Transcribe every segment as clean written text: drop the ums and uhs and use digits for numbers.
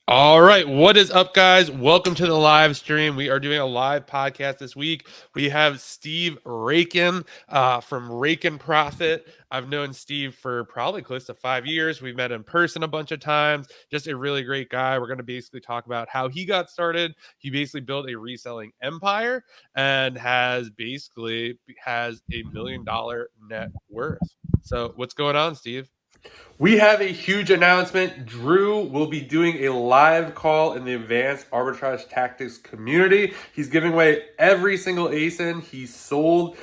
All right, what is up, guys? Welcome to the live stream. We are doing a live podcast this week. We have Steve Raiken from Raiken Profit. I've known Steve for probably close to 5 years. We've met in person a bunch of times. Just a really great guy. We're going to basically talk about how he got started. He basically built a reselling empire and has $1 million net worth. So, what's going on, Steve? We have a huge announcement. Drew will be doing a live call in the advanced arbitrage tactics community. He's giving away every single ASIN he sold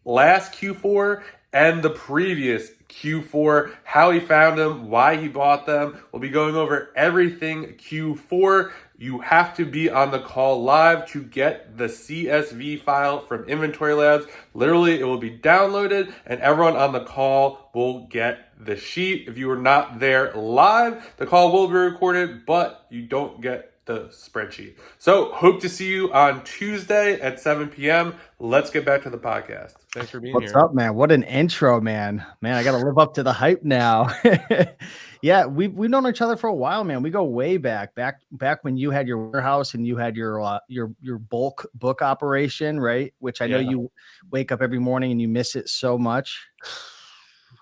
last Q4 and the previous Q4, how he found them, why he bought them. We'll be going over everything Q4. You have to be on the call live to get the CSV file from Inventory Labs. Literally, it will be downloaded and everyone on the call will get the sheet. If you are not there live, the call will be recorded, but you don't get the spreadsheet. So hope to see you on Tuesday at 7 p.m. Let's get back to the podcast. Thanks for being What's here. up, man? What an intro, man. I got to live up to the hype now. Yeah, we've known each other for a while, man. We go way back when you had your warehouse and you had your bulk book operation, right? Which I know you wake up every morning and you miss it so much.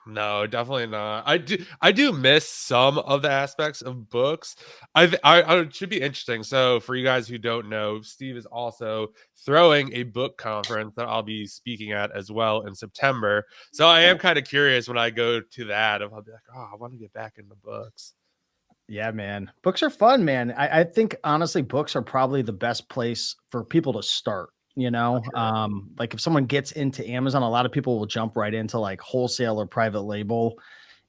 No, definitely not. I do miss some of the aspects of books. I it should be interesting. So for you guys who don't know, Steve is also throwing a book conference that I'll be speaking at as well in September. So I am kind of curious when I go to that if I'll be like, oh, I want to get back into books. Yeah, man. Books are fun, man. I think honestly, books are probably the best place for people to start. Like if someone gets into Amazon, a lot of people will jump right into like wholesale or private label.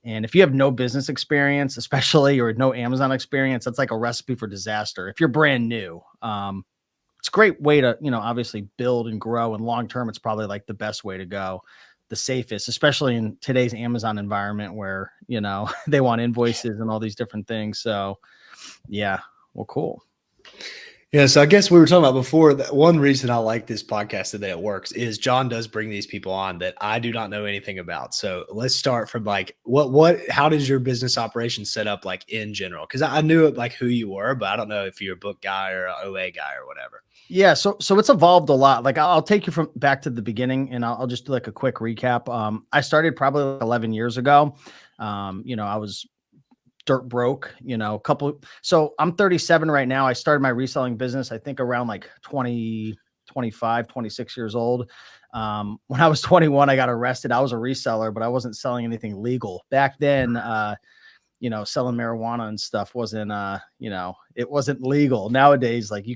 And if you have no business experience, especially or no Amazon experience, that's like a recipe for disaster. If you're brand new, it's a great way to, obviously build and grow. And long term, it's probably like the best way to go, the safest, especially in today's Amazon environment where, they want invoices and all these different things. So, yeah, well, cool. Yeah, so I guess we were talking about before that one reason I like this podcast today it works is John does bring these people on that I do not know anything about. So let's start from like how does your business operation set up like in general? Because I knew like who you were, but I don't know if you're a book guy or an OA guy or whatever. Yeah, so it's evolved a lot. Like I'll take you from back to the beginning, and I'll just do like a quick recap. I started probably like 11 years ago. I was dirt broke, so I'm 37 right now. I started my reselling business, I think around like 20, 25, 26 years old. When I was 21, I got arrested. I was a reseller, but I wasn't selling anything legal back then. Selling marijuana and stuff wasn't, it wasn't legal. Nowadays, like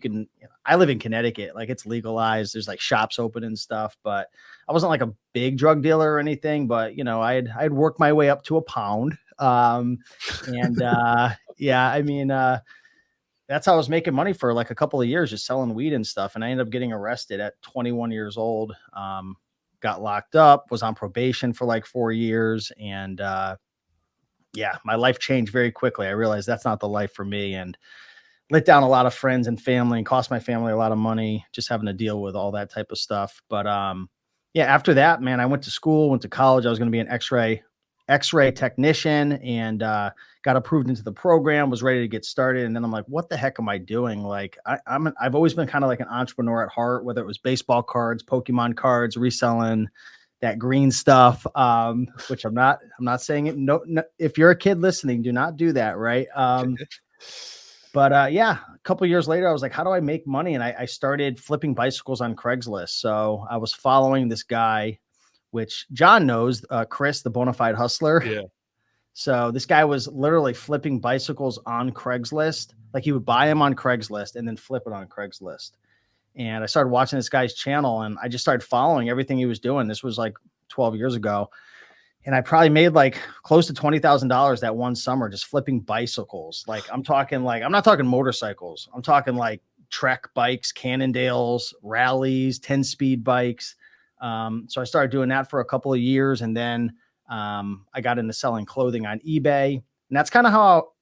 I live in Connecticut, like it's legalized. There's like shops open and stuff, but I wasn't like a big drug dealer or anything, but I'd worked my way up to a pound. Yeah, I mean, that's how I was making money for like a couple of years, just selling weed and stuff. And I ended up getting arrested at 21 years old. Got locked up, was on probation for like 4 years. And, yeah, my life changed very quickly. I realized that's not the life for me and let down a lot of friends and family and cost my family a lot of money just having to deal with all that type of stuff. But, yeah, after that, man, I went to school, went to college. I was going to be an X-ray technician and got approved into the program, was ready to get started. And then I'm like, what the heck am I doing? Like I've always been kind of like an entrepreneur at heart, whether it was baseball cards, Pokemon cards, reselling that green stuff, which I'm not saying it. No, if you're a kid listening, do not do that. Right. But yeah, a couple years later, I was like, how do I make money? And I started flipping bicycles on Craigslist. So I was following this guy, which John knows, Chris, the Bonafide Hustler. Yeah. So this guy was literally flipping bicycles on Craigslist. Like he would buy them on Craigslist and then flip it on Craigslist. And I started watching this guy's channel and I just started following everything he was doing. This was like 12 years ago. And I probably made like close to $20,000 that one summer just flipping bicycles. Like I'm not talking motorcycles. I'm talking like Trek bikes, Cannondales, rallies, 10-speed bikes. So I started doing that for a couple of years. And then I got into selling clothing on eBay. And that's kind of how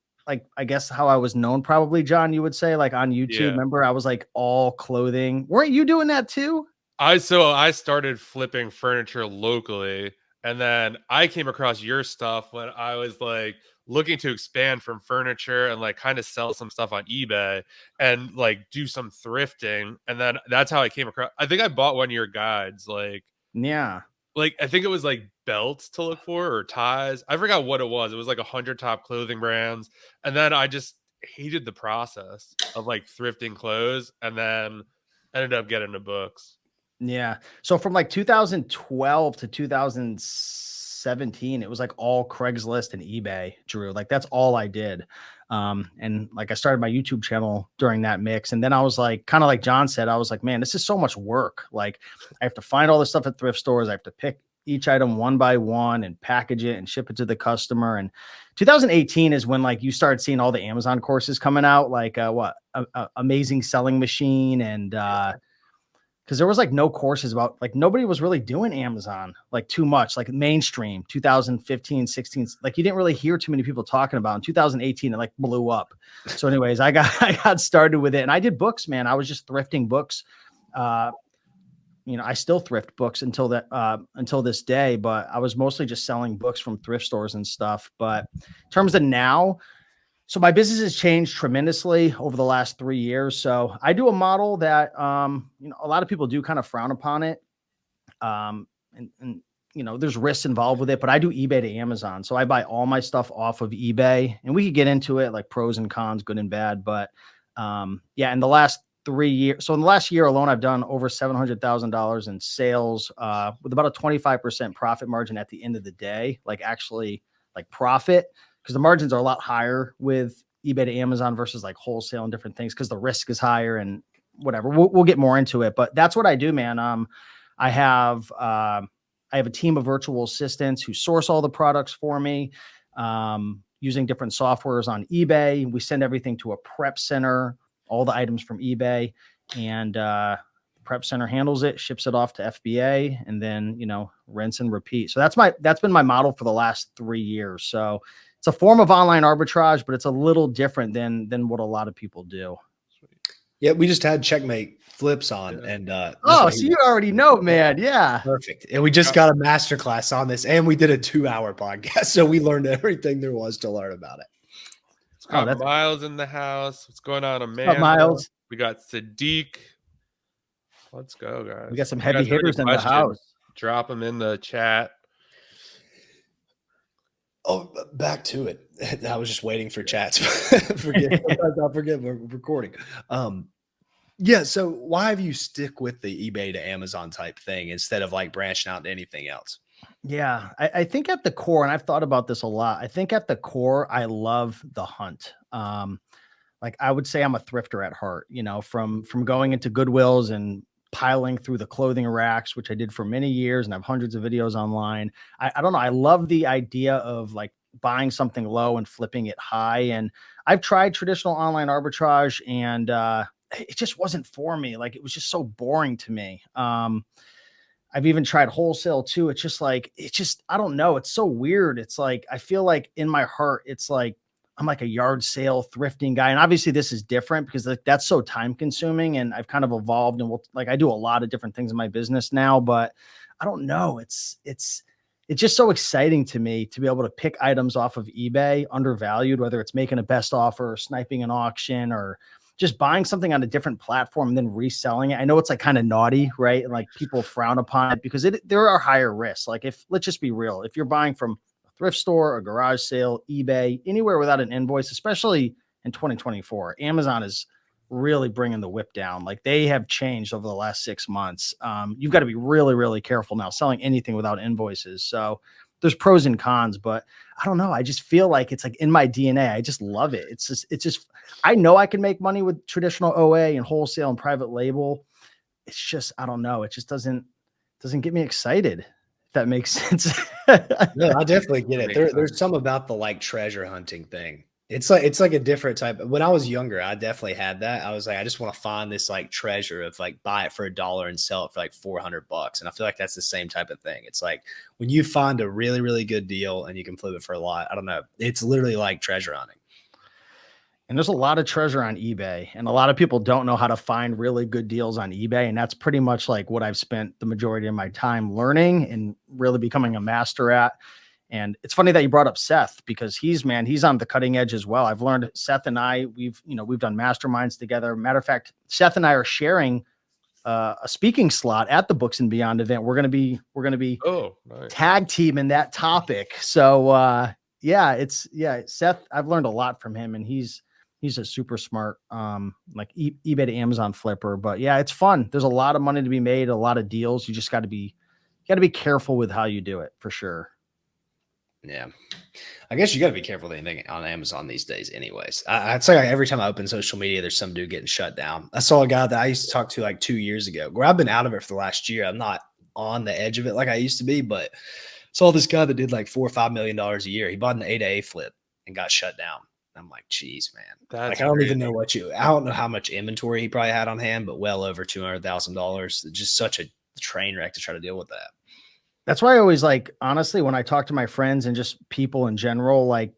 I guess how I was known, probably, John, you would say, like on YouTube. Yeah. Remember, I was like all clothing. Weren't you doing that too? I started flipping furniture locally, and then I came across your stuff when I was like looking to expand from furniture and like kind of sell some stuff on eBay and like do some thrifting. And then that's how I came across. I think I bought one of your guides, Yeah. like I think it was like belts to look for or ties. I forgot what it was. It was like 100 top clothing brands. And then I just hated the process of like thrifting clothes and then ended up getting the books. Yeah. So from like 2012 to 2017, it was like all Craigslist and eBay, Drew. Like that's all I did. And like I started my YouTube channel during that mix. And then I was like, kind of like John said, I was like, man, this is so much work. Like I have to find all this stuff at thrift stores. I have to pick each item one by one and package it and ship it to the customer. And 2018 is when like you started seeing all the Amazon courses coming out, like Amazing Selling Machine and because there was like no courses about, like nobody was really doing Amazon like too much, like mainstream 2015, 16, like you didn't really hear too many people talking about. In 2018, it like blew up. So anyways, I got started with it and I did books, man. I was just thrifting books. I still thrift books until this day, but I was mostly just selling books from thrift stores and stuff. But in terms of now, so my business has changed tremendously over the last 3 years. So I do a model that, a lot of people do kind of frown upon it. And there's risks involved with it, but I do eBay to Amazon. So I buy all my stuff off of eBay and we could get into it like pros and cons, good and bad. But in the last 3 years, so in the last year alone, I've done over $700,000 in sales with about a 25% profit margin at the end of the day, like actually like profit. Because the margins are a lot higher with eBay to Amazon versus like wholesale and different things because the risk is higher and whatever. We'll get more into it, but that's what I do, man. I have a team of virtual assistants who source all the products for me using different softwares on eBay. We send everything to a prep center, all the items from eBay, and prep center handles it, ships it off to FBA, and then rinse and repeat. So that's been my model for the last 3 years. So it's a form of online arbitrage, but it's a little different than what a lot of people do. Yeah, we just had Checkmate Flips on, and so you already know, man. Yeah, perfect. And we just got a masterclass on this, and we did a 2-hour podcast, so we learned everything there was to learn about it. It's got Miles in the house. What's going on, Amanda? Miles. We got Sadiq. Let's go, guys. We got some heavy hitters in the house. Drop them in the chat. Oh, back to it. I was just waiting for chats. I'll forget we're recording. So why have you stick with the eBay to Amazon type thing instead of like branching out to anything else? Yeah, I think at the core, and I've thought about this a lot, I think at the core, I love the hunt. Like I would say I'm a thrifter at heart, from going into Goodwills and piling through the clothing racks, which I did for many years and I have hundreds of videos online. I don't know. I love the idea of like buying something low and flipping it high. And I've tried traditional online arbitrage and it just wasn't for me. Like it was just so boring to me. I've even tried wholesale too. It's just, I don't know. It's so weird. It's like, I feel like in my heart, it's like, I'm like a yard sale thrifting guy. And obviously this is different because that's so time consuming and I've kind of evolved and I do a lot of different things in my business now, but I don't know. It's just so exciting to me to be able to pick items off of eBay undervalued, whether it's making a best offer or sniping an auction or just buying something on a different platform and then reselling it. I know it's like kind of naughty, right? And like people frown upon it because there are higher risks. Like let's just be real. If you're buying from thrift store, a garage sale, eBay, anywhere without an invoice, especially in 2024, Amazon is really bringing the whip down. Like they have changed over the last 6 months. You've got to be really, really careful now selling anything without invoices. So there's pros and cons, but I don't know. I just feel like it's like in my DNA. I just love it. It's just, I know I can make money with traditional OA and wholesale and private label. It's just, I don't know. It just doesn't get me excited. If that makes sense. No, I definitely get it. There's some about the like treasure hunting thing. It's like a different type. When I was younger, I definitely had that. I was like, I just want to find this like treasure of like buy it for $1 and sell it for like $400. And I feel like that's the same type of thing. It's like when you find a really, really good deal and you can flip it for a lot. I don't know. It's literally like treasure hunting. And there's a lot of treasure on eBay and a lot of people don't know how to find really good deals on eBay. And that's pretty much like what I've spent the majority of my time learning and really becoming a master at. And it's funny that you brought up Seth, because he's on the cutting edge as well. I've learned, Seth and I, we've done masterminds together. Matter of fact, Seth and I are sharing a speaking slot at the Books and Beyond event. We're going to be Oh, nice. tag team in that topic. So Seth, I've learned a lot from him, and he's a super smart like eBay to Amazon flipper. But yeah, it's fun. There's a lot of money to be made, a lot of deals. You just got to be careful with how you do it, for sure. Yeah. I guess you got to be careful with anything on Amazon these days anyways. I'd say every time I open social media, there's some dude getting shut down. I saw a guy that I used to talk to like 2 years ago, where I've been out of it for the last year. I'm not on the edge of it like I used to be, but saw this guy that did like $4 or $5 million a year. He bought an A-to-A flip and got shut down. I'm like, geez, man. That's like, I don't even know I don't know how much inventory he probably had on hand, but well over $200,000. Just such a train wreck to try to deal with that. That's why I always, like, honestly, when I talk to my friends and just people in general, like,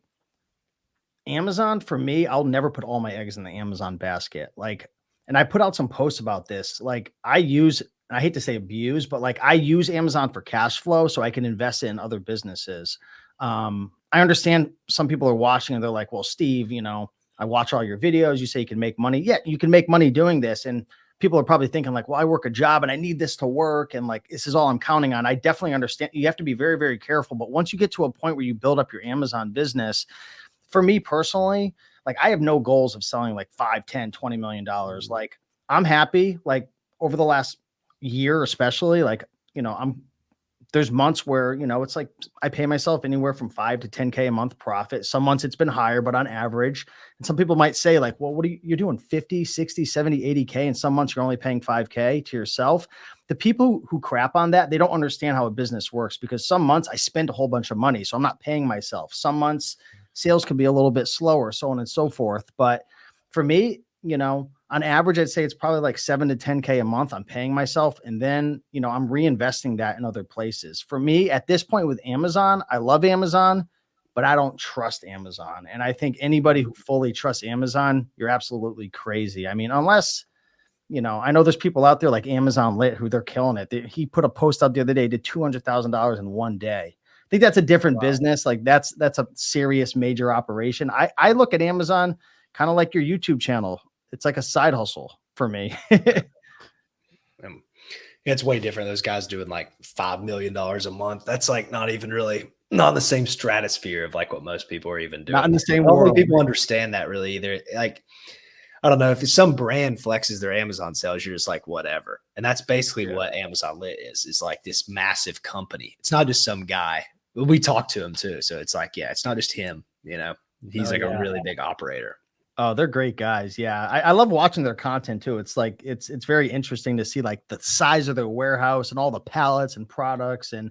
Amazon, for me, I'll never put all my eggs in the Amazon basket. Like, and I put out some posts about this. Like, I hate to say abuse, but like, I use Amazon for cash flow so I can invest it in other businesses. I understand some people are watching and they're like, well, Steve, I watch all your videos. You say you can make money. Yeah, you can make money doing this. And people are probably thinking like, well, I work a job and I need this to work, and like, this is all I'm counting on. I definitely understand. You have to be very, very careful. But once you get to a point where you build up your Amazon business, for me personally, like, I have no goals of selling like 5, 10, $20 million. Like, I'm happy. Like, over the last year, especially, like, there's months where, it's like I pay myself anywhere from 5 to 10K a month profit. Some months it's been higher, but on average. And some people might say like, well, what are you're doing 50, 60, 70, 80K. And some months you're only paying 5K to yourself. The people who crap on that, they don't understand how a business works, because some months I spend a whole bunch of money, so I'm not paying myself. Some months sales can be a little bit slower, so on and so forth. But for me, on average, I'd say it's probably like 7 to 10K a month I'm paying myself. And then, I'm reinvesting that in other places. For me, at this point with Amazon, I love Amazon, but I don't trust Amazon. And I think anybody who fully trusts Amazon, you're absolutely crazy. I mean, unless, I know there's people out there like Amazon Lit who they're killing it. He put a post up the other day, did $200,000 in one day. I think that's a different business. Like, that's a serious major operation. I look at Amazon kind of like your YouTube channel. It's like a side hustle for me. It's way different. Those guys doing like $5 million a month. That's like not even really not in the same stratosphere of like what most people are even doing. Not in the same world. world. People understand that really either. Like, I don't know, if some brand flexes their Amazon sales, you're just like, whatever. And that's basically what Amazon Lit is. It's like this massive company. It's not just some guy. We talk to him too. So it's like, yeah, it's not just him, he's a really big operator. Oh, they're great guys. Yeah. I love watching their content too. It's like, it's very interesting to see like the size of their warehouse and all the pallets and products and,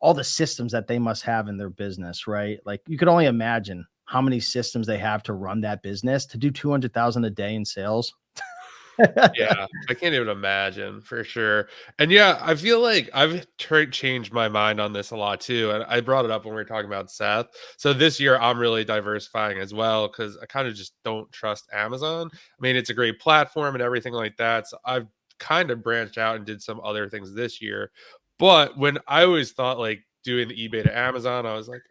all the systems that they must have in their business, right? Like, you could only imagine how many systems they have to run that business to do 200,000 a day in sales. Yeah, I can't even imagine, for sure. And yeah, I feel like I've changed my mind on this a lot too. And I brought it up when we were talking about Seth. So this year I'm really diversifying as well, because I kind of just don't trust Amazon. I mean, it's a great platform and everything like that. So I've kind of branched out and did some other things this year. But when I always thought like doing the eBay to Amazon, I was like,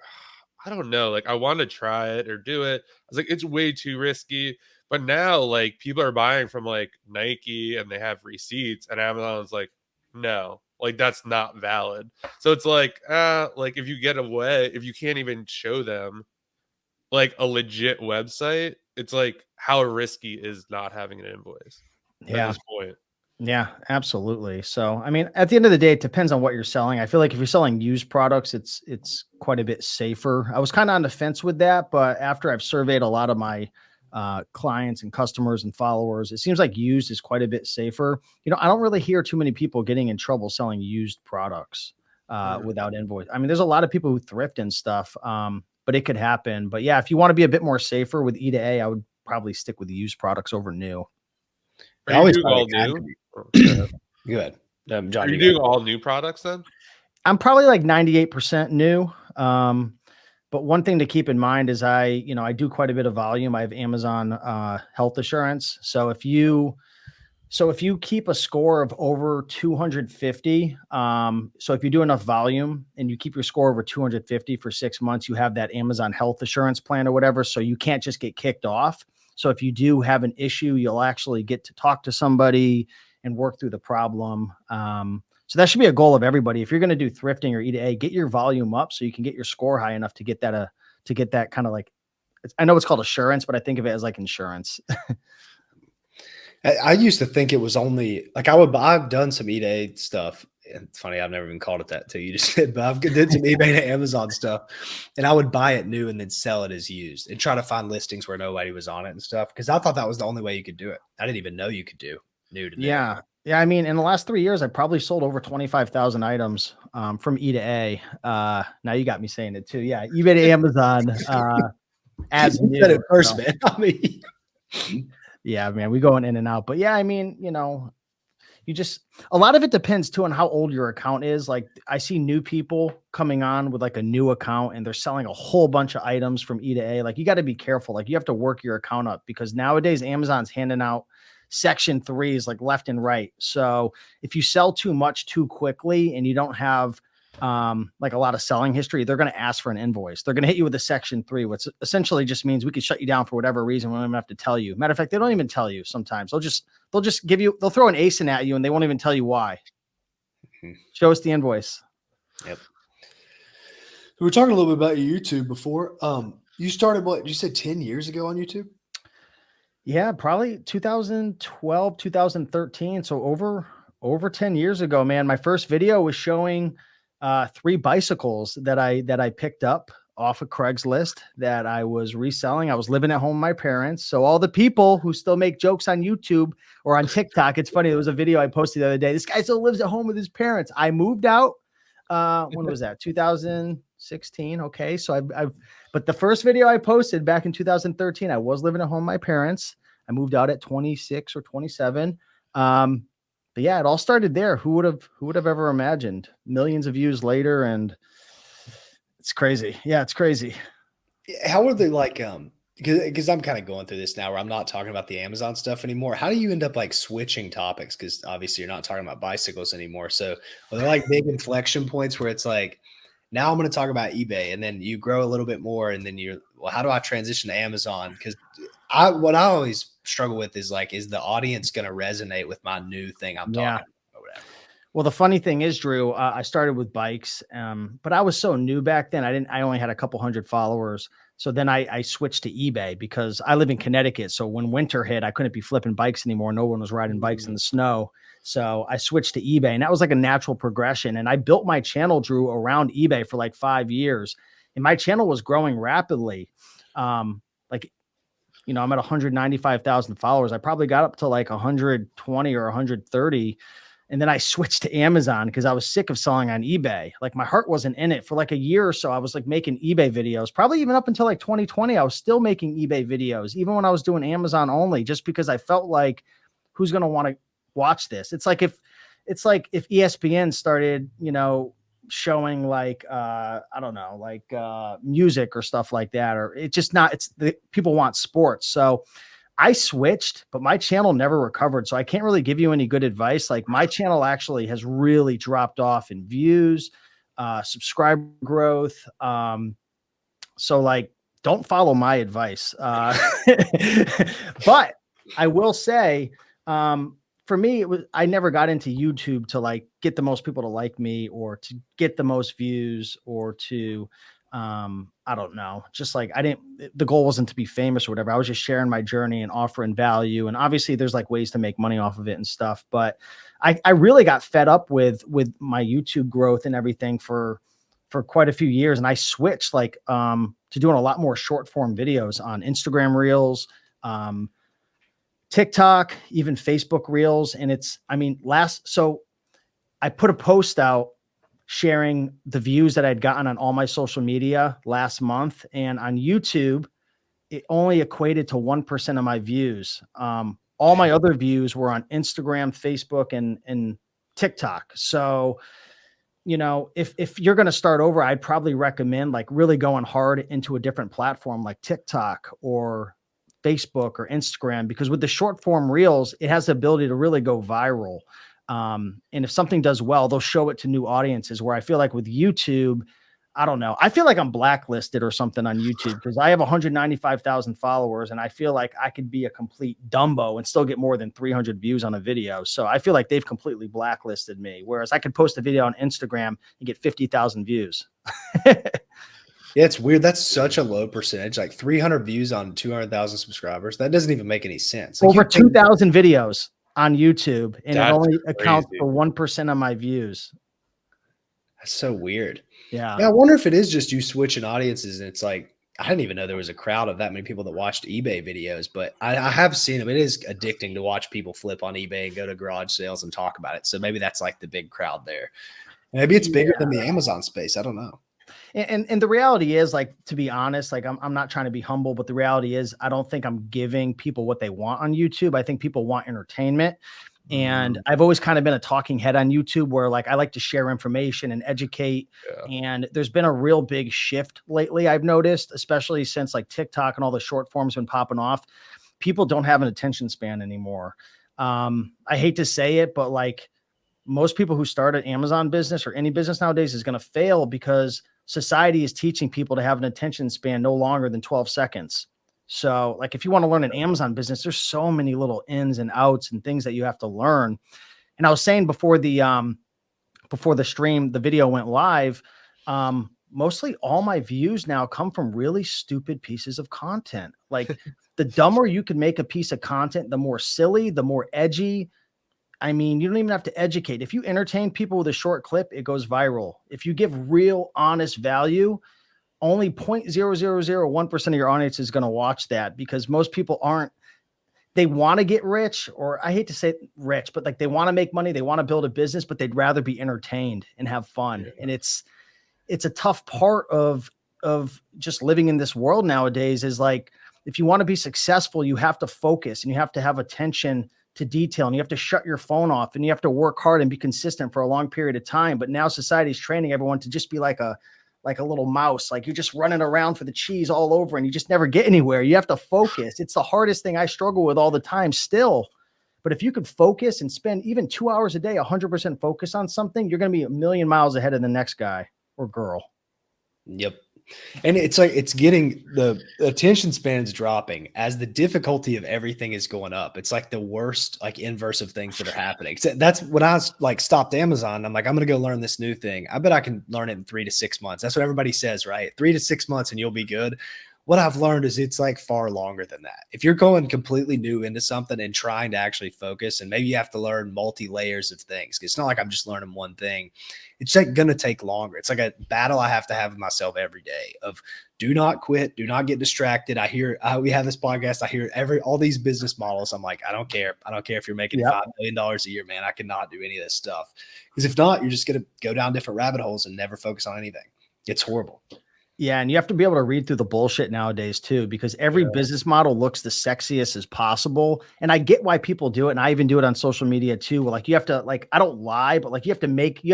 I don't know. Like, I want to try it or do it. I was like, it's way too risky. But now, like, people are buying from like Nike and they have receipts, and Amazon's like, no, like, that's not valid. So it's like if you get away, if you can't even show them like a legit website, it's like, how risky is not having an invoice at this point? Yeah, absolutely. So, I mean, at the end of the day, it depends on what you're selling. I feel like if you're selling used products, it's quite a bit safer. I was kind of on the fence with that, but after I've surveyed a lot of my clients and customers and followers, it seems like used is quite a bit safer. I don't really hear too many people getting in trouble selling used products without invoice. I mean, there's a lot of people who thrift and stuff, but it could happen. But yeah, if you want to be a bit more safer with E to A, I would probably stick with used products over new. Are you doing all new? Go ahead. John, are you doing all new products then? I'm probably like 98% new. But one thing to keep in mind is I do quite a bit of volume. I have Amazon health assurance. So if you So if you keep a score of over 250, so if you do enough volume and you keep your score over 250 for 6 months, you have that Amazon health assurance plan or whatever. So you can't just get kicked off. So if you do have an issue, you'll actually get to talk to somebody and work through the problem. So that should be a goal of everybody. If you're going to do thrifting or E2A, get your volume up so you can get your score high enough to get that kind of like, I know it's called assurance, but I think of it as like insurance. I used to think it was only like I've done some eBay stuff. And it's funny, I've never even called it that till you just said, but I've did some eBay to Amazon stuff, and I would buy it new and then sell it as used and try to find listings where nobody was on it and stuff. Because I thought that was the only way you could do it. I didn't even know you could do new to new. Yeah. Yeah. I mean, in the last 3 years, I probably sold over 25,000 items from E to A. Now you got me saying it too. Yeah. eBay to Amazon as You new. said it first, So, man. I mean, yeah, man, we going in and out. But yeah, I mean, a lot of it depends too on how old your account is. Like I see new people coming on with like a new account and they're selling a whole bunch of items from E to A. Like you got to be careful. Like you have to work your account up because nowadays Amazon's handing out section 3s like left and right. So if you sell too much too quickly and you don't have like a lot of selling history, they're going to ask for an invoice. They're going to hit you with a section 3, which essentially just means we can shut you down for whatever reason. We don't even have to tell you. Matter of fact, they don't even tell you sometimes. They'll just they'll throw an ASIN at you and they won't even tell you why. Show us the invoice. Yep. So we're talking a little bit about your YouTube before. You started what you said 10 years ago on YouTube? Yeah, probably 2012, 2013. So over 10 years ago, man. My first video was showing 3 bicycles that I picked up off of Craigslist that I was reselling. I was living at home with my parents. So all the people who still make jokes on YouTube or on TikTok, it's funny. There was a video I posted the other day. This guy still lives at home with his parents. I moved out. When was that? 2016. Okay. So but the first video I posted back in 2013, I was living at home with my parents. I moved out at 26 or 27. But yeah, it all started there. Who would have ever imagined? Millions of views later, and it's crazy. Yeah, it's crazy. How are they like? Because I'm kind of going through this now where I'm not talking about the Amazon stuff anymore. How do you end up like switching topics? Because obviously you're not talking about bicycles anymore. So are there like big inflection points where it's like, now I'm going to talk about eBay, and then you grow a little bit more, and then how do I transition to Amazon? Because what I always struggle with is like, is the audience going to resonate with my new thing I'm talking about or whatever? Well, the funny thing is, Drew, I started with bikes, but I was so new back then. I only had a couple hundred followers. So then I switched to eBay because I live in Connecticut. So when winter hit, I couldn't be flipping bikes anymore. No one was riding bikes in the snow. So I switched to eBay, and that was like a natural progression. And I built my channel, Drew, around eBay for like 5 years. And my channel was growing rapidly. I'm at 195,000 followers. I probably got up to like 120 or 130. And then I switched to Amazon because I was sick of selling on eBay. Like my heart wasn't in it for like a year or so. I was like making eBay videos, probably even up until like 2020. I was still making eBay videos, even when I was doing Amazon only, just because I felt like, who's going to want to watch this? It's like if ESPN started, showing like, music or stuff like that, or people want sports. So I switched, but my channel never recovered. So I can't really give you any good advice. Like my channel actually has really dropped off in views, subscriber growth. So like, don't follow my advice. But I will say, for me, I never got into YouTube to like get the most people to like me or to get the most views or to, I don't know, just like the goal wasn't to be famous or whatever. I was just sharing my journey and offering value. And obviously there's like ways to make money off of it and stuff. But I really got fed up with my YouTube growth and everything for quite a few years. And I switched to doing a lot more short form videos on Instagram Reels, TikTok, even Facebook Reels. And so I put a post out sharing the views that I'd gotten on all my social media last month. And on YouTube, it only equated to 1% of my views. All my other views were on Instagram, Facebook, and TikTok. So, if you're going to start over, I'd probably recommend like really going hard into a different platform like TikTok or Facebook or Instagram, because with the short form reels, it has the ability to really go viral. And if something does well, they'll show it to new audiences, where I feel like with YouTube, I don't know. I feel like I'm blacklisted or something on YouTube because I have 195,000 followers, and I feel like I could be a complete Dumbo and still get more than 300 views on a video. So I feel like they've completely blacklisted me. Whereas I could post a video on Instagram and get 50,000 views. Yeah, it's weird. That's such a low percentage, like 300 views on 200,000 subscribers. That doesn't even make any sense. Like, over 2,000 videos on YouTube, and it only crazy. accounts for 1% of my views. That's so weird. Yeah. I wonder if it is just you switching audiences, and it's like, I didn't even know there was a crowd of that many people that watched eBay videos, but I have seen them. It is addicting to watch people flip on eBay and go to garage sales and talk about it. So maybe that's like the big crowd there. Maybe it's bigger than the Amazon space. I don't know. And the reality is, like, to be honest, like I'm not trying to be humble, but the reality is I don't think I'm giving people what they want on YouTube. I think people want entertainment. And I've always kind of been a talking head on YouTube, where like I like to share information and educate. And there's been a real big shift lately, I've noticed, especially since like TikTok and all the short forms been popping off. People don't have an attention span anymore. I hate to say it, but like most people who start an Amazon business or any business nowadays is going to fail because society is teaching people to have an attention span no longer than 12 seconds. So like, if you want to learn an Amazon business, there's so many little ins and outs and things that you have to learn. And I was saying before the stream, the video went live, mostly all my views now come from really stupid pieces of content. Like the dumber you can make a piece of content, the more silly, the more edgy. I mean, you don't even have to educate. If you entertain people with a short clip, it goes viral. If you give real, honest value, only 0.0001% of your audience is going to watch that, because most people they want to get rich, or I hate to say rich, but like they want to make money, they want to build a business, but they'd rather be entertained and have fun. Yeah. And it's a tough part of just living in this world nowadays, is like, if you want to be successful, you have to focus and you have to have attention to detail, and you have to shut your phone off, and you have to work hard and be consistent for a long period of time. But now society's training everyone to just be like a little mouse. Like you're just running around for the cheese all over and you just never get anywhere. You have to focus. It's the hardest thing I struggle with all the time still. But if you could focus and spend even 2 hours a day, 100% focus on something, you're going to be a million miles ahead of the next guy or girl. Yep. And it's like, it's getting, the attention span is dropping as the difficulty of everything is going up. It's like the worst, like inverse of things that are happening. So that's when I like stopped Amazon. I'm like, I'm going to go learn this new thing. I bet I can learn it in 3 to 6 months. That's what everybody says, right? 3 to 6 months and you'll be good. What I've learned is it's like far longer than that. If you're going completely new into something and trying to actually focus, and maybe you have to learn multi-layers of things. It's not like I'm just learning one thing. It's like going to take longer. It's like a battle I have to have with myself every day of do not quit, do not get distracted. I hear we have this podcast. I hear all these business models. I'm like, I don't care. I don't care if you're making $5 million a year, man. I cannot do any of this stuff, because if not, you're just going to go down different rabbit holes and never focus on anything. It's horrible. Yeah. And you have to be able to read through the bullshit nowadays too, because every business model looks the sexiest as possible. And I get why people do it. And I even do it on social media too. Like you have to, like, I don't lie, but like you have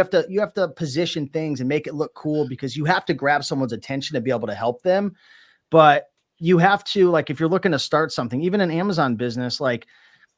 to position things and make it look cool, because you have to grab someone's attention to be able to help them. But you have to, like, if you're looking to start something, even an Amazon business, like,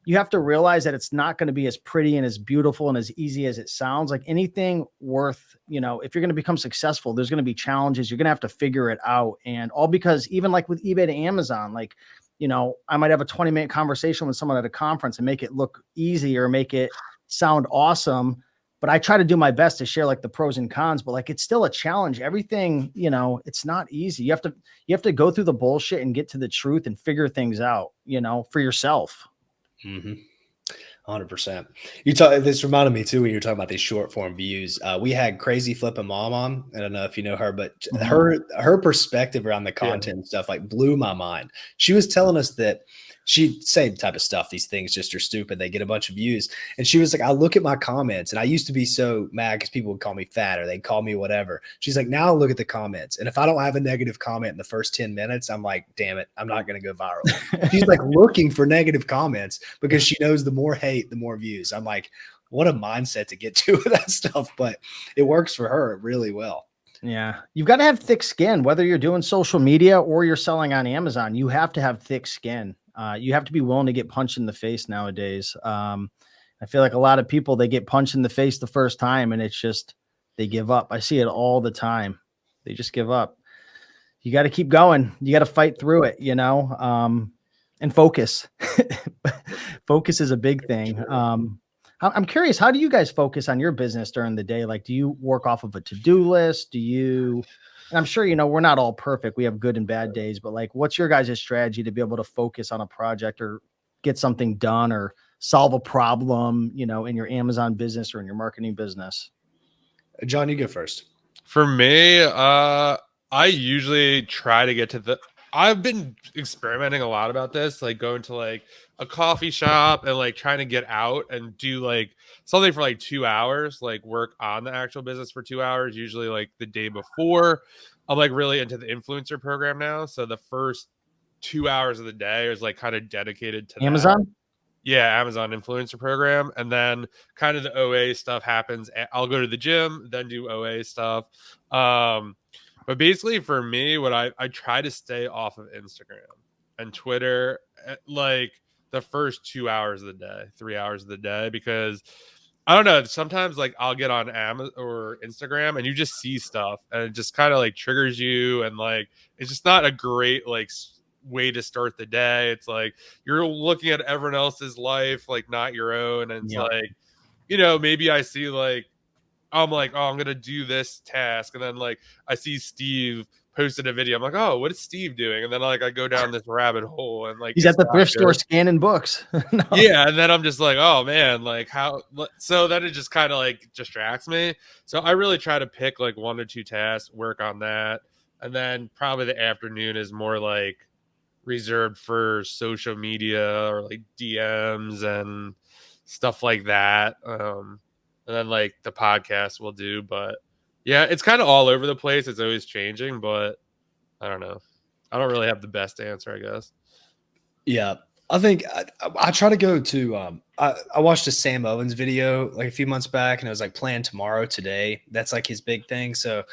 you have to realize that it's not going to be as pretty and as beautiful and as easy as it sounds. Like anything worth, if you're going to become successful, there's going to be challenges. You're going to have to figure it out. And all because even like with eBay to Amazon, like, I might have a 20-minute conversation with someone at a conference and make it look easy or make it sound awesome. But I try to do my best to share like the pros and cons, but like, it's still a challenge. Everything, it's not easy. You have to go through the bullshit and get to the truth and figure things out, for yourself. 100%. This reminded me too, when you were talking about these short form views, we had Crazy Flippin' Mom on. I don't know if you know her, but her perspective around the content and stuff like blew my mind. She was telling us that same type of stuff. These things just are stupid. They get a bunch of views. And she was like, I look at my comments, and I used to be so mad because people would call me fat or they'd call me whatever. She's like, now I look at the comments, and if I don't have a negative comment in the first 10 minutes, I'm like, damn it, I'm not going to go viral. She's like looking for negative comments because she knows the more hate, the more views. I'm like, what a mindset to get to with that stuff. But it works for her really well. Yeah. You've got to have thick skin, whether you're doing social media or you're selling on Amazon. You have to have thick skin. You have to be willing to get punched in the face nowadays. I feel like a lot of people, they get punched in the face the first time and it's just, they give up. I see it all the time. They just give up. You got to keep going. You got to fight through it, and focus. Focus is a big thing. I'm curious, how do you guys focus on your business during the day? Like, do you work off of a to-do list? And I'm sure, we're not all perfect. We have good and bad days, but like, what's your guys' strategy to be able to focus on a project or get something done or solve a problem, in your Amazon business or in your marketing business? John, you go first. For me, I usually try to get to I've been experimenting a lot about this, like going to like a coffee shop and like trying to get out and do like something for like 2 hours, like work on the actual business for 2 hours, usually like the day before. I'm like really into the influencer program now. So the first 2 hours of the day is like kind of dedicated to Amazon. that. Yeah, Amazon influencer program. And then kind of the OA stuff happens. I'll go to the gym, then do OA stuff. But basically for me, what I try to stay off of Instagram and Twitter, like the first 2 hours of the day, 3 hours of the day, because I don't know, sometimes like I'll get on Amazon or Instagram and you just see stuff and it just kind of like triggers you. And like, it's just not a great like way to start the day. It's like you're looking at everyone else's life, like not your own. And it's like, maybe I see like, I'm like, oh, I'm gonna do this task, and then like I see Steve posted a video. I'm like, oh, what is Steve doing? And then like I go down this rabbit hole and like he's at the thrift store scanning books. No. Yeah, and then I'm just like, oh man, like how? So then it just kind of like distracts me. So I really try to pick like 1 or 2 tasks, work on that, and then probably the afternoon is more like reserved for social media or like DMs and stuff like that. And then like the podcast will do, but yeah, it's kind of all over the place. It's always changing, but I don't know. I don't really have the best answer, I guess. Yeah, I think I try to go to. I watched a Sam Owens video like a few months back, and it was like plan tomorrow today. That's like his big thing. So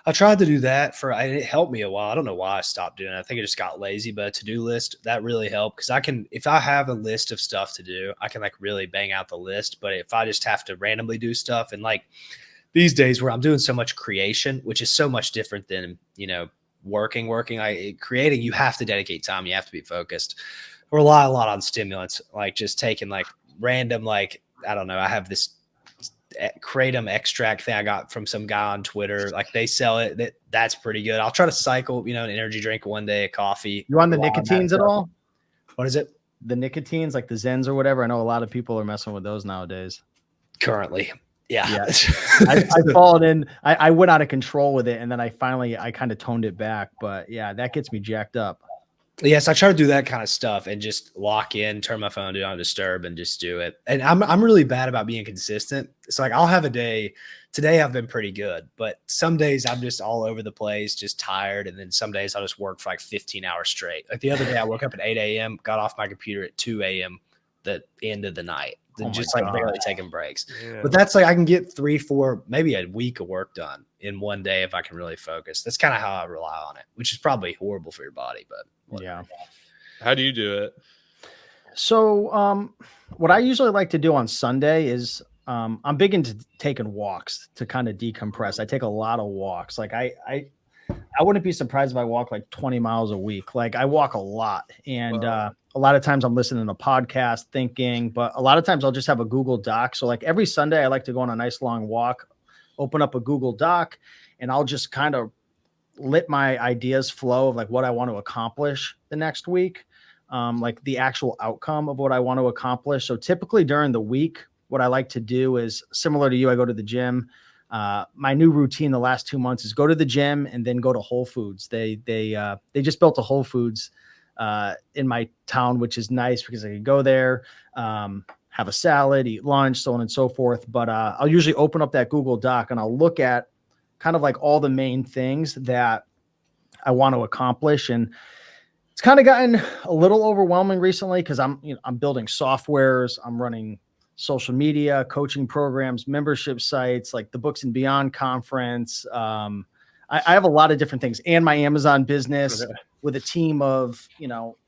I tried to do that it helped me a while. I don't know why I stopped doing it. I think I just got lazy, but a to-do list that really helped because if I have a list of stuff to do, I can like really bang out the list. But if I just have to randomly do stuff and like these days where I'm doing so much creation, which is so much different than, working, creating, you have to dedicate time. You have to be focused. I rely a lot on stimulants, like just taking like random, like, I don't know. I have this kratom extract thing I got from some guy on Twitter. Like they sell it. That's pretty good. I'll try to cycle, an energy drink one day, a coffee. You on the nicotines at all? What is it? The nicotines, like the Zens or whatever. I know a lot of people are messing with those nowadays. Currently. Yeah. I followed in. I went out of control with it. And then I kind of toned it back. But yeah, that gets me jacked up. Yes, I try to do that kind of stuff and just lock in, turn my phone, do not disturb, and just do it. And I'm really bad about being consistent. It's like I'll have a day. Today I've been pretty good, but some days I'm just all over the place, just tired. And then some days I'll just work for like 15 hours straight. Like the other day I woke up at 8 a.m., got off my computer at 2 a.m. the end of the night. Just like barely taking breaks. Yeah. But that's like I can get 3, 4, maybe a week of work done in one day if I can really focus. That's kind of how I rely on it, which is probably horrible for your body, but whatever. Yeah. How do you do it? So what I usually like to do on Sunday is I'm big into taking walks to kind of decompress. I take a lot of walks. Like I wouldn't be surprised if I walk like 20 miles a week. Like I walk a lot. And a lot of times I'm listening to podcasts, thinking, but a lot of times I'll just have a Google Doc. So like every Sunday I like to go on a nice long walk, open up a Google Doc, and I'll just kind of let my ideas flow of like what I want to accomplish the next week. Like the actual outcome of what I want to accomplish. So typically during the week, what I like to do is similar to you. I go to the gym. My new routine the last 2 months is go to the gym and then go to Whole Foods. They just built a Whole Foods in my town, which is nice because I can go there, have a salad, eat lunch, so on and so forth. But I'll usually open up that Google Doc and I'll look at kind of like all the main things that I want to accomplish. And it's kind of gotten a little overwhelming recently because I'm building softwares, I'm running social media, coaching programs, membership sites, like the Books and Beyond conference. I have a lot of different things and my Amazon business with a team of,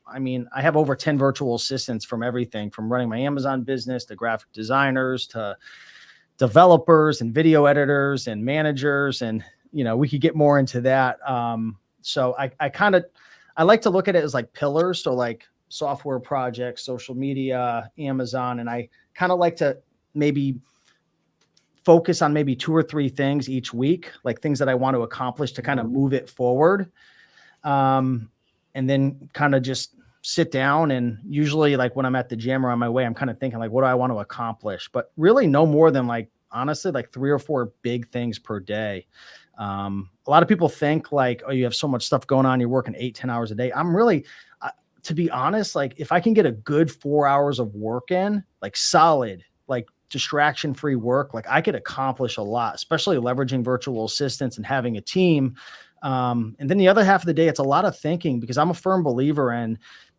I mean, I have over 10 virtual assistants, from everything from running my Amazon business to graphic designers to developers and video editors and managers. And, we could get more into that. So I like to look at it as like pillars. So like software projects, social media, Amazon. And I kind of like to maybe focus on maybe 2 or 3 things each week, like things that I want to accomplish to kind of move it forward. And then kind of just sit down, and usually like when I'm at the gym or on my way, I'm kind of thinking like, what do I want to accomplish? But really no more than like, honestly, like 3 or 4 big things per day. A lot of people think like, oh, you have so much stuff going on, you're working 8-10 hours a day. I'm really, to be honest, like if I can get a good 4 hours of work in, like solid, like distraction-free work, like I could accomplish a lot, especially leveraging virtual assistants and having a team. And then the other half of the day, it's a lot of thinking, because I'm a firm believer in,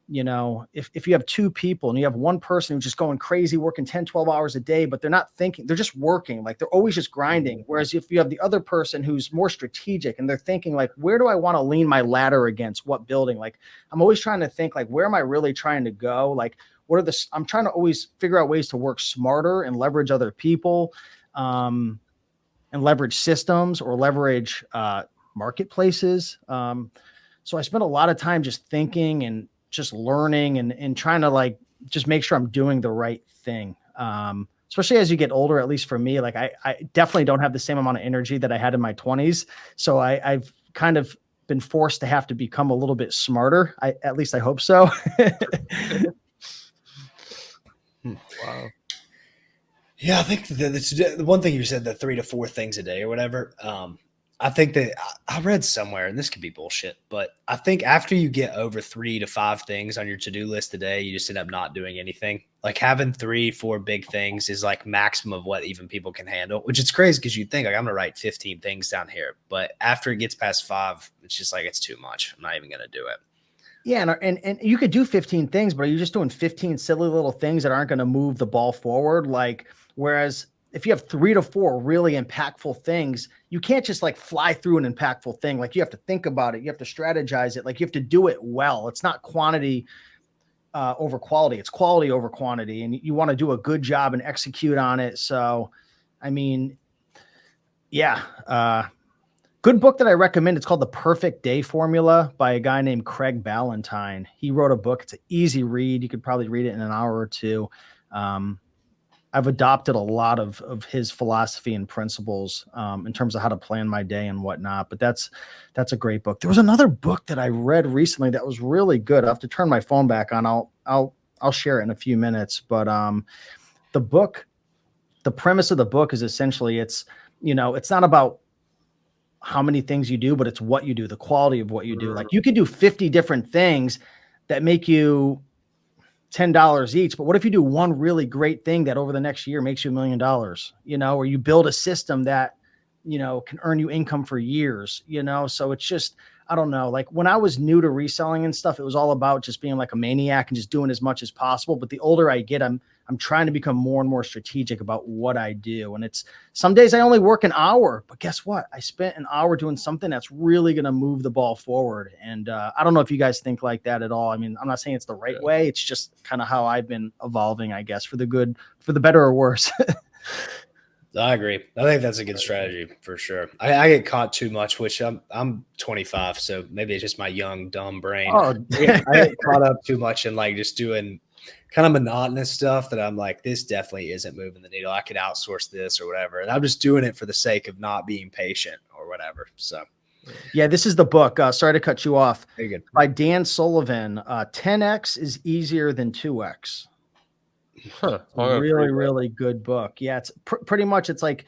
if you have 2 people and you have one person who's just going crazy, working 10-12 hours a day, but they're not thinking, they're just working, like they're always just grinding. Whereas if you have the other person who's more strategic and they're thinking like, where do I want to lean my ladder against what building? Like I'm always trying to think like, where am I really trying to go? Like, I'm trying to always figure out ways to work smarter and leverage other people, and leverage systems or leverage, marketplaces. So I spend a lot of time just thinking and just learning and trying to like, just make sure I'm doing the right thing. Especially as you get older, at least for me, like I definitely don't have the same amount of energy that I had in my 20s. So I've kind of been forced to have to become a little bit smarter. At least I hope so. Wow. Yeah, I think that's the one thing you said, the 3 to 4 things a day or whatever. I think that I read somewhere, and this could be bullshit, but I think after you get over 3 to 5 things on your to-do list a day, you just end up not doing anything. Like having 3-4 big things is like maximum of what even people can handle, which is crazy because you think like I'm going to write 15 things down here, but after it gets past 5, it's just like, it's too much. I'm not even going to do it. Yeah. And you could do 15 things, but you're just doing 15 silly little things that aren't going to move the ball forward. Like, whereas if you have 3 to 4 really impactful things, you can't just like fly through an impactful thing. Like you have to think about it. You have to strategize it. Like you have to do it well. It's not quantity over quality. It's quality over quantity. And you want to do a good job and execute on it. So, I mean, yeah. Good book that I recommend. It's called The Perfect Day Formula by a guy named Craig Ballantyne. He wrote a book. It's an easy read. You could probably read it in an hour or 2. I've adopted a lot of his philosophy and principles in terms of how to plan my day and whatnot. But that's a great book. There was another book that I read recently that was really good. I'll have to turn my phone back on. I'll share it in a few minutes. But the premise of the book is essentially it's not about how many things you do, but it's what you do, the quality of what you do. Like you can do 50 different things that make you $10 each, but what if you do one really great thing that over the next year makes you $1 million, or you build a system that, can earn you income for years, so it's just, I don't know. Like when I was new to reselling and stuff, it was all about just being like a maniac and just doing as much as possible. But the older I get, I'm trying to become more and more strategic about what I do. And it's some days I only work an hour, but guess what? I spent an hour doing something that's really going to move the ball forward. And I don't know if you guys think like that at all. I mean, I'm not saying it's the right way. It's just kind of how I've been evolving, I guess, for the good, for the better or worse. I agree. I think that's a good strategy for sure. I get caught too much, which I'm 25, so maybe it's just my young, dumb brain. Oh. I get caught up too much in like just doing kind of monotonous stuff that I'm like, this definitely isn't moving the needle. I could outsource this or whatever. And I'm just doing it for the sake of not being patient or whatever. So yeah, this is the book. Sorry to cut you off. very good. By Dan Sullivan. 10X is easier than 2X. Huh. Really good book. Yeah, it's pretty much, it's like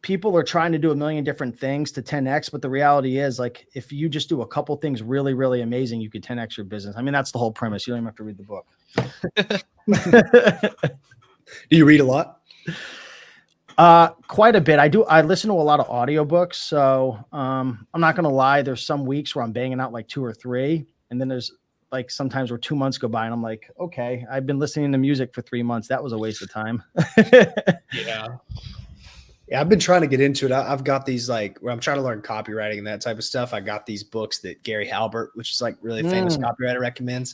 people are trying to do a million different things to 10X, but the reality is like if you just do a couple things really, really amazing, you could 10X your business. I mean, that's the whole premise. You don't even have to read the book. Do you read a lot? Quite a bit. I listen to a lot of audiobooks. So I'm not going to lie. There's some weeks where I'm banging out like 2 or 3. And then there's like sometimes where 2 months go by and I'm like, okay, I've been listening to music for 3 months. That was a waste of time. Yeah. Yeah, I've been trying to get into it. I've got these like where I'm trying to learn copywriting and that type of stuff. I got these books that Gary Halbert, which is like really famous copywriter, recommends.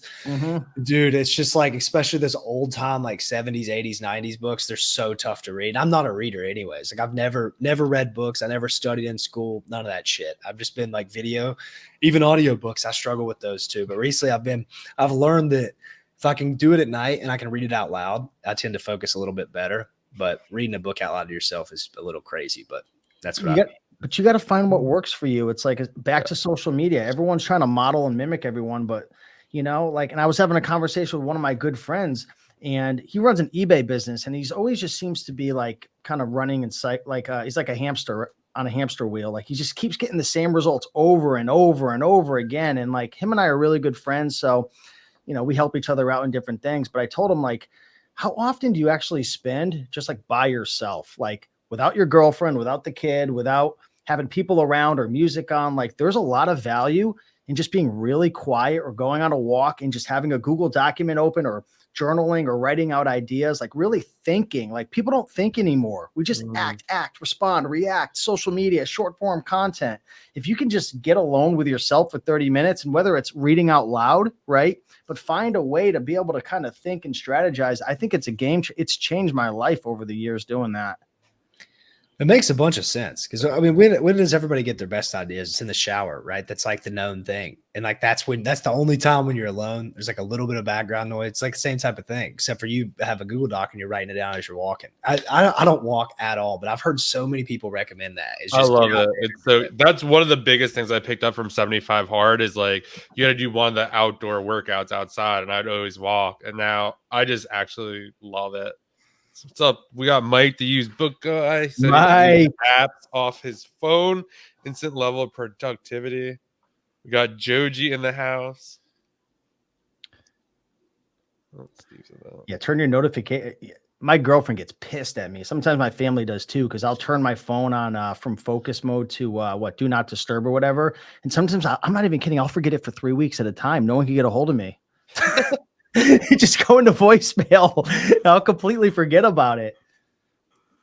Dude, it's just like, especially this old time, like 70s, 80s, 90s books, they're so tough to read. I'm not a reader anyways. Like I've never read books. I never studied in school, none of that shit. I've just been like video, even audiobooks. I struggle with those too. But recently I've learned that if I can do it at night and I can read it out loud, I tend to focus a little bit better. But reading a book out loud to yourself is a little crazy, but that's what But you got to find what works for you. It's like back to social media. Everyone's trying to model and mimic everyone, but and I was having a conversation with one of my good friends, and he runs an eBay business, and he's always just seems to be like kind of running in sight, like he's like a hamster on a hamster wheel. Like he just keeps getting the same results over and over and over again. And like him and I are really good friends. So, we help each other out in different things. But I told him, like, how often do you actually spend just like by yourself, like without your girlfriend, without the kid, without having people around or music on? Like there's a lot of value in just being really quiet or going on a walk and just having a Google document open or journaling or writing out ideas, like really thinking. Like people don't think anymore. We just act, respond, react, social media, short form content. If you can just get alone with yourself for 30 minutes, and whether it's reading out loud, right? But find a way to be able to kind of think and strategize. I think it's it's changed my life over the years doing that. It makes a bunch of sense because I mean, when does everybody get their best ideas? It's in the shower, right? That's like the known thing, and like that's the only time when you're alone. There's like a little bit of background noise. It's like the same type of thing, except for you have a Google Doc and you're writing it down as you're walking. I don't walk at all, but I've heard so many people recommend that. I love it. That's one of the biggest things I picked up from 75 Hard is like you got to do one of the outdoor workouts outside, and I'd always walk, and now I just actually love it. What's up? We got Mike, the used book guy. Mike, apps off his phone. Instant level of productivity. We got Joji in the house. Oh, Steve's about. Yeah, turn your notification. My girlfriend gets pissed at me. Sometimes my family does too, because I'll turn my phone on from focus mode to do not disturb or whatever. And sometimes I'm not even kidding. I'll forget it for 3 weeks at a time. No one can get a hold of me. Just go into voicemail. I'll completely forget about it.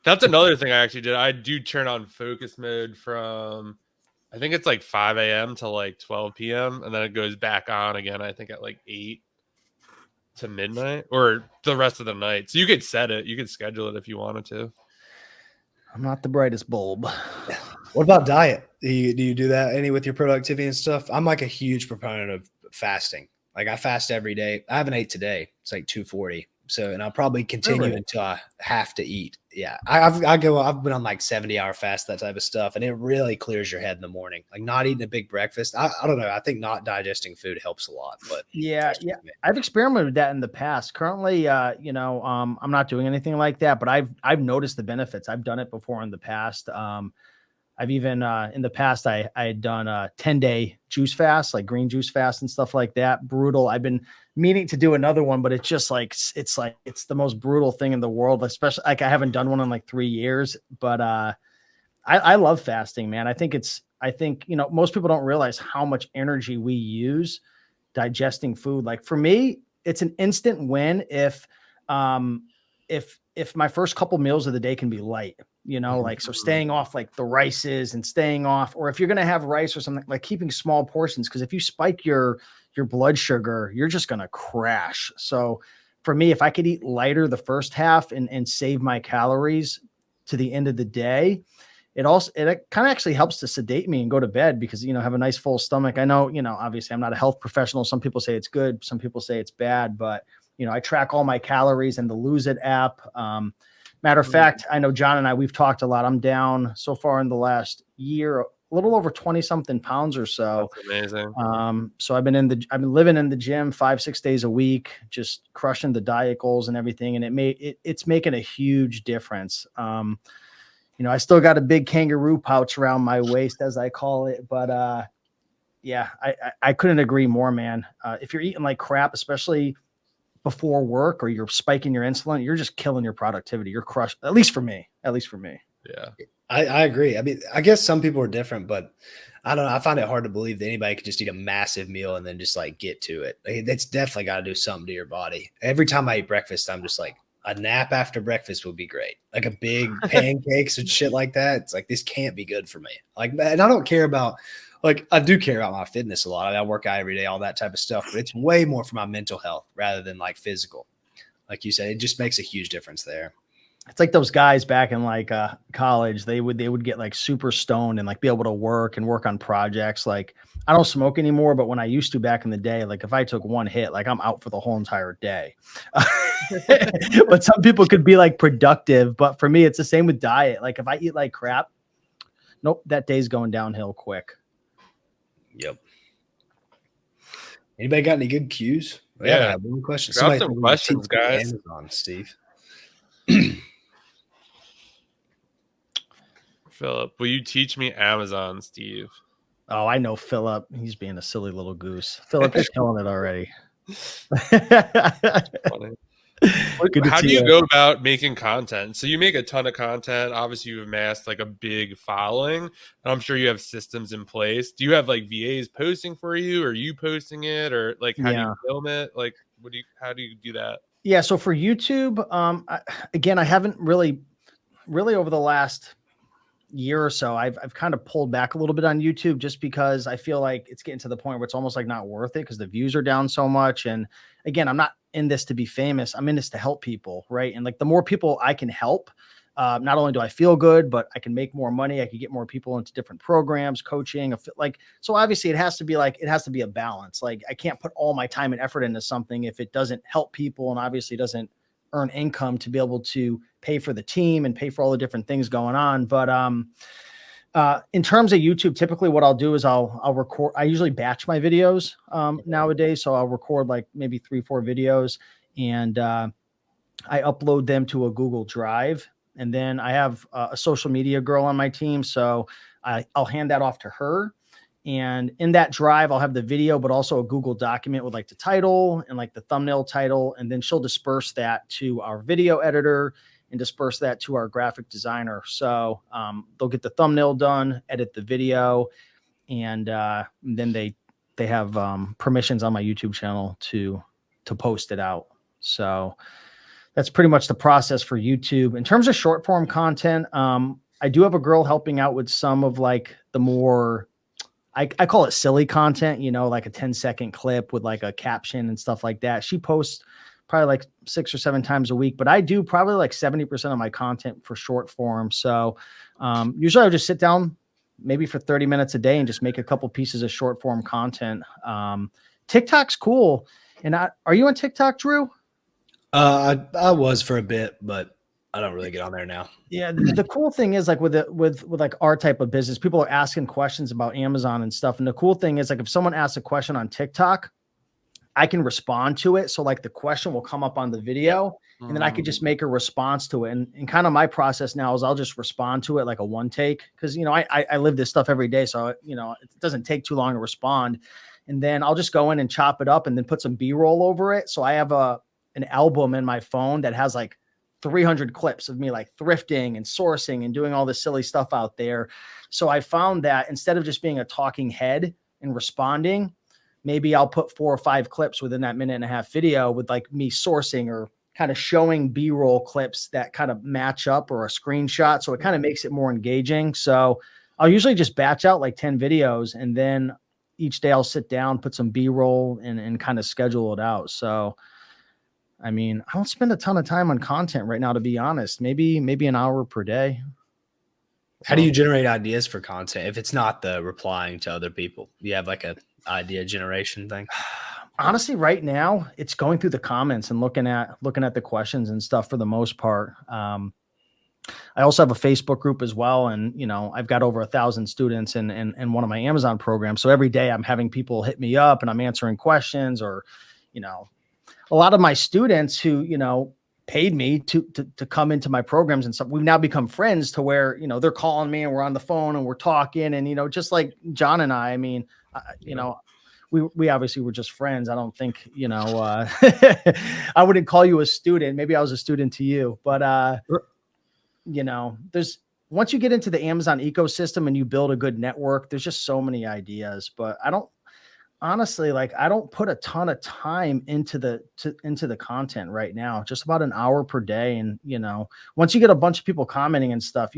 That's another thing I actually did. I do turn on focus mode from, I think it's like 5 a.m. to like 12 p.m. And then it goes back on again, I think at like 8 to midnight or the rest of the night. So you could set it. You could schedule it if you wanted to. I'm not the brightest bulb. What about diet? Do you do that any with your productivity and stuff? I'm like a huge proponent of fasting. Like I fast every day. I haven't ate today. It's like 2:40. So, and I'll probably continue until I have to eat. Yeah. I've been on like 70-hour fast, that type of stuff. And it really clears your head in the morning. Like not eating a big breakfast. I don't know. I think not digesting food helps a lot, but yeah. I've experimented with that in the past. Currently, I'm not doing anything like that, but I've noticed the benefits. I've done it before in the past. I've even in the past I had done a 10-day juice fast, like green juice fast and stuff like that. Brutal. I've been meaning to do another one, but it's just like it's the most brutal thing in the world. Especially like I haven't done one in like 3 years, but I love fasting, man. I think most people don't realize how much energy we use digesting food. Like for me, it's an instant win if my first couple meals of the day can be light, like, so staying off like the rices and staying off, or if you're going to have rice or something, like keeping small portions. Cause if you spike your blood sugar, you're just going to crash. So for me, if I could eat lighter the first half and save my calories to the end of the day, it kind of actually helps to sedate me and go to bed because, have a nice full stomach. I know, obviously I'm not a health professional. Some people say it's good. Some people say it's bad, but I track all my calories in the Lose It app. Matter of fact, I know John and we've talked a lot. I'm down so far in the last year, a little over 20 something pounds or so. That's amazing. So I've been living in the gym 5-6 days a week, just crushing the diet goals and everything. And it's making a huge difference. I still got a big kangaroo pouch around my waist, as I call it, but yeah, I couldn't agree more, man. If you're eating like crap, especially before work, or you're spiking your insulin, you're just killing your productivity. You're crushed. At least for me. Yeah. I agree. I mean, I guess some people are different, but I don't know. I find it hard to believe that anybody could just eat a massive meal and then just like get to it. It's definitely got to do something to your body. Every time I eat breakfast, I'm just like, a nap after breakfast would be great. Like a big pancakes and shit like that. It's like, this can't be good for me. Like, and I don't care about, like, I do care about my fitness a lot. I mean, I work out every day, all that type of stuff, but it's way more for my mental health rather than like physical. Like you said, it just makes a huge difference there. It's like those guys back in like college, they would get like super stoned and like be able to work on projects. Like I don't smoke anymore, but when I used to back in the day, like if I took one hit, like I'm out for the whole entire day. But some people could be like productive, but for me, it's the same with diet. Like if I eat like crap, nope, that day's going downhill quick. Yep. Anybody got any good cues? Yeah. I have one question. Drop some questions, guys. Amazon, Steve. Philip, will you teach me Amazon, Steve? Oh, I know Philip. He's being a silly little goose. Philip, you're killing it already. How do you go about making content? So you make a ton of content. Obviously, you've amassed like a big following. And I'm sure you have systems in place. Do you have like VAs posting for you? Or are you posting it? Or like how do you film it? Like how do you do that? Yeah. So for YouTube, again, I haven't really over the last year or so, I've kind of pulled back a little bit on YouTube just because I feel like it's getting to the point where it's almost like not worth it because the views are down so much. And again, I'm not in this to be famous. I'm in this to help people. Right. And like the more people I can help, not only do I feel good, but I can make more money. I can get more people into different programs, coaching, like, so obviously it has to be a balance. Like I can't put all my time and effort into something if it doesn't help people and obviously doesn't earn income to be able to pay for the team and pay for all the different things going on. But in terms of YouTube, typically what I'll do is I'll record. I usually batch my videos nowadays. So I'll record like maybe 3-4 videos and I upload them to a Google Drive. And then I have a social media girl on my team. So I'll hand that off to her. And in that drive, I'll have the video, but also a Google document with like the title and like the thumbnail title. And then she'll disperse that to our video editor and disperse that to our graphic designer. So they'll get the thumbnail done, edit the video, and then they have permissions on my YouTube channel to post it out. So that's pretty much the process for YouTube. In terms of short form content, I do have a girl helping out with some of like the more, I call it silly content, like a 10-second clip with like a caption and stuff like that. She posts probably like 6 or 7 times a week, but I do probably like 70% of my content for short form. So usually I'll just sit down maybe for 30 minutes a day and just make a couple pieces of short form content. TikTok's cool. And are you on TikTok, Drew? I was for a bit, but I don't really get on there now. Yeah. The cool thing is like with like our type of business, people are asking questions about Amazon and stuff. And the cool thing is like, if someone asks a question on TikTok, I can respond to it. So like the question will come up on the video and then I could just make a response to it. And kind of my process now is I'll just respond to it like a one take. Cause I live this stuff every day. So, it doesn't take too long to respond. And then I'll just go in and chop it up and then put some B-roll over it. So I have an album in my phone that has like 300 clips of me like thrifting and sourcing and doing all this silly stuff out there. So I found that instead of just being a talking head and responding, maybe I'll put 4 or 5 clips within that 1.5-minute video with like me sourcing or kind of showing B-roll clips that kind of match up or a screenshot. So it kind of makes it more engaging. So I'll usually just batch out like 10 videos and then each day I'll sit down, put some B-roll and kind of schedule it out. So I mean, I don't spend a ton of time on content right now, to be honest, maybe an hour per day. How do you generate ideas for content if it's not the replying to other people? You have like a idea generation thing? Honestly, right now it's going through the comments and looking at the questions and stuff for the most part. I also have a Facebook group as well. And, I've got over 1,000 students in one of my Amazon programs. So every day I'm having people hit me up and I'm answering questions or, a lot of my students who, paid me to come into my programs and stuff. We've now become friends to where, they're calling me and we're on the phone and we're talking and, just like John and I mean, we obviously were just friends. I don't think, I wouldn't call you a student. Maybe I was a student to you, but, there's, once you get into the Amazon ecosystem and you build a good network, there's just so many ideas, but honestly, like I don't put a ton of time into the content right now, just about an hour per day. And once you get a bunch of people commenting and stuff,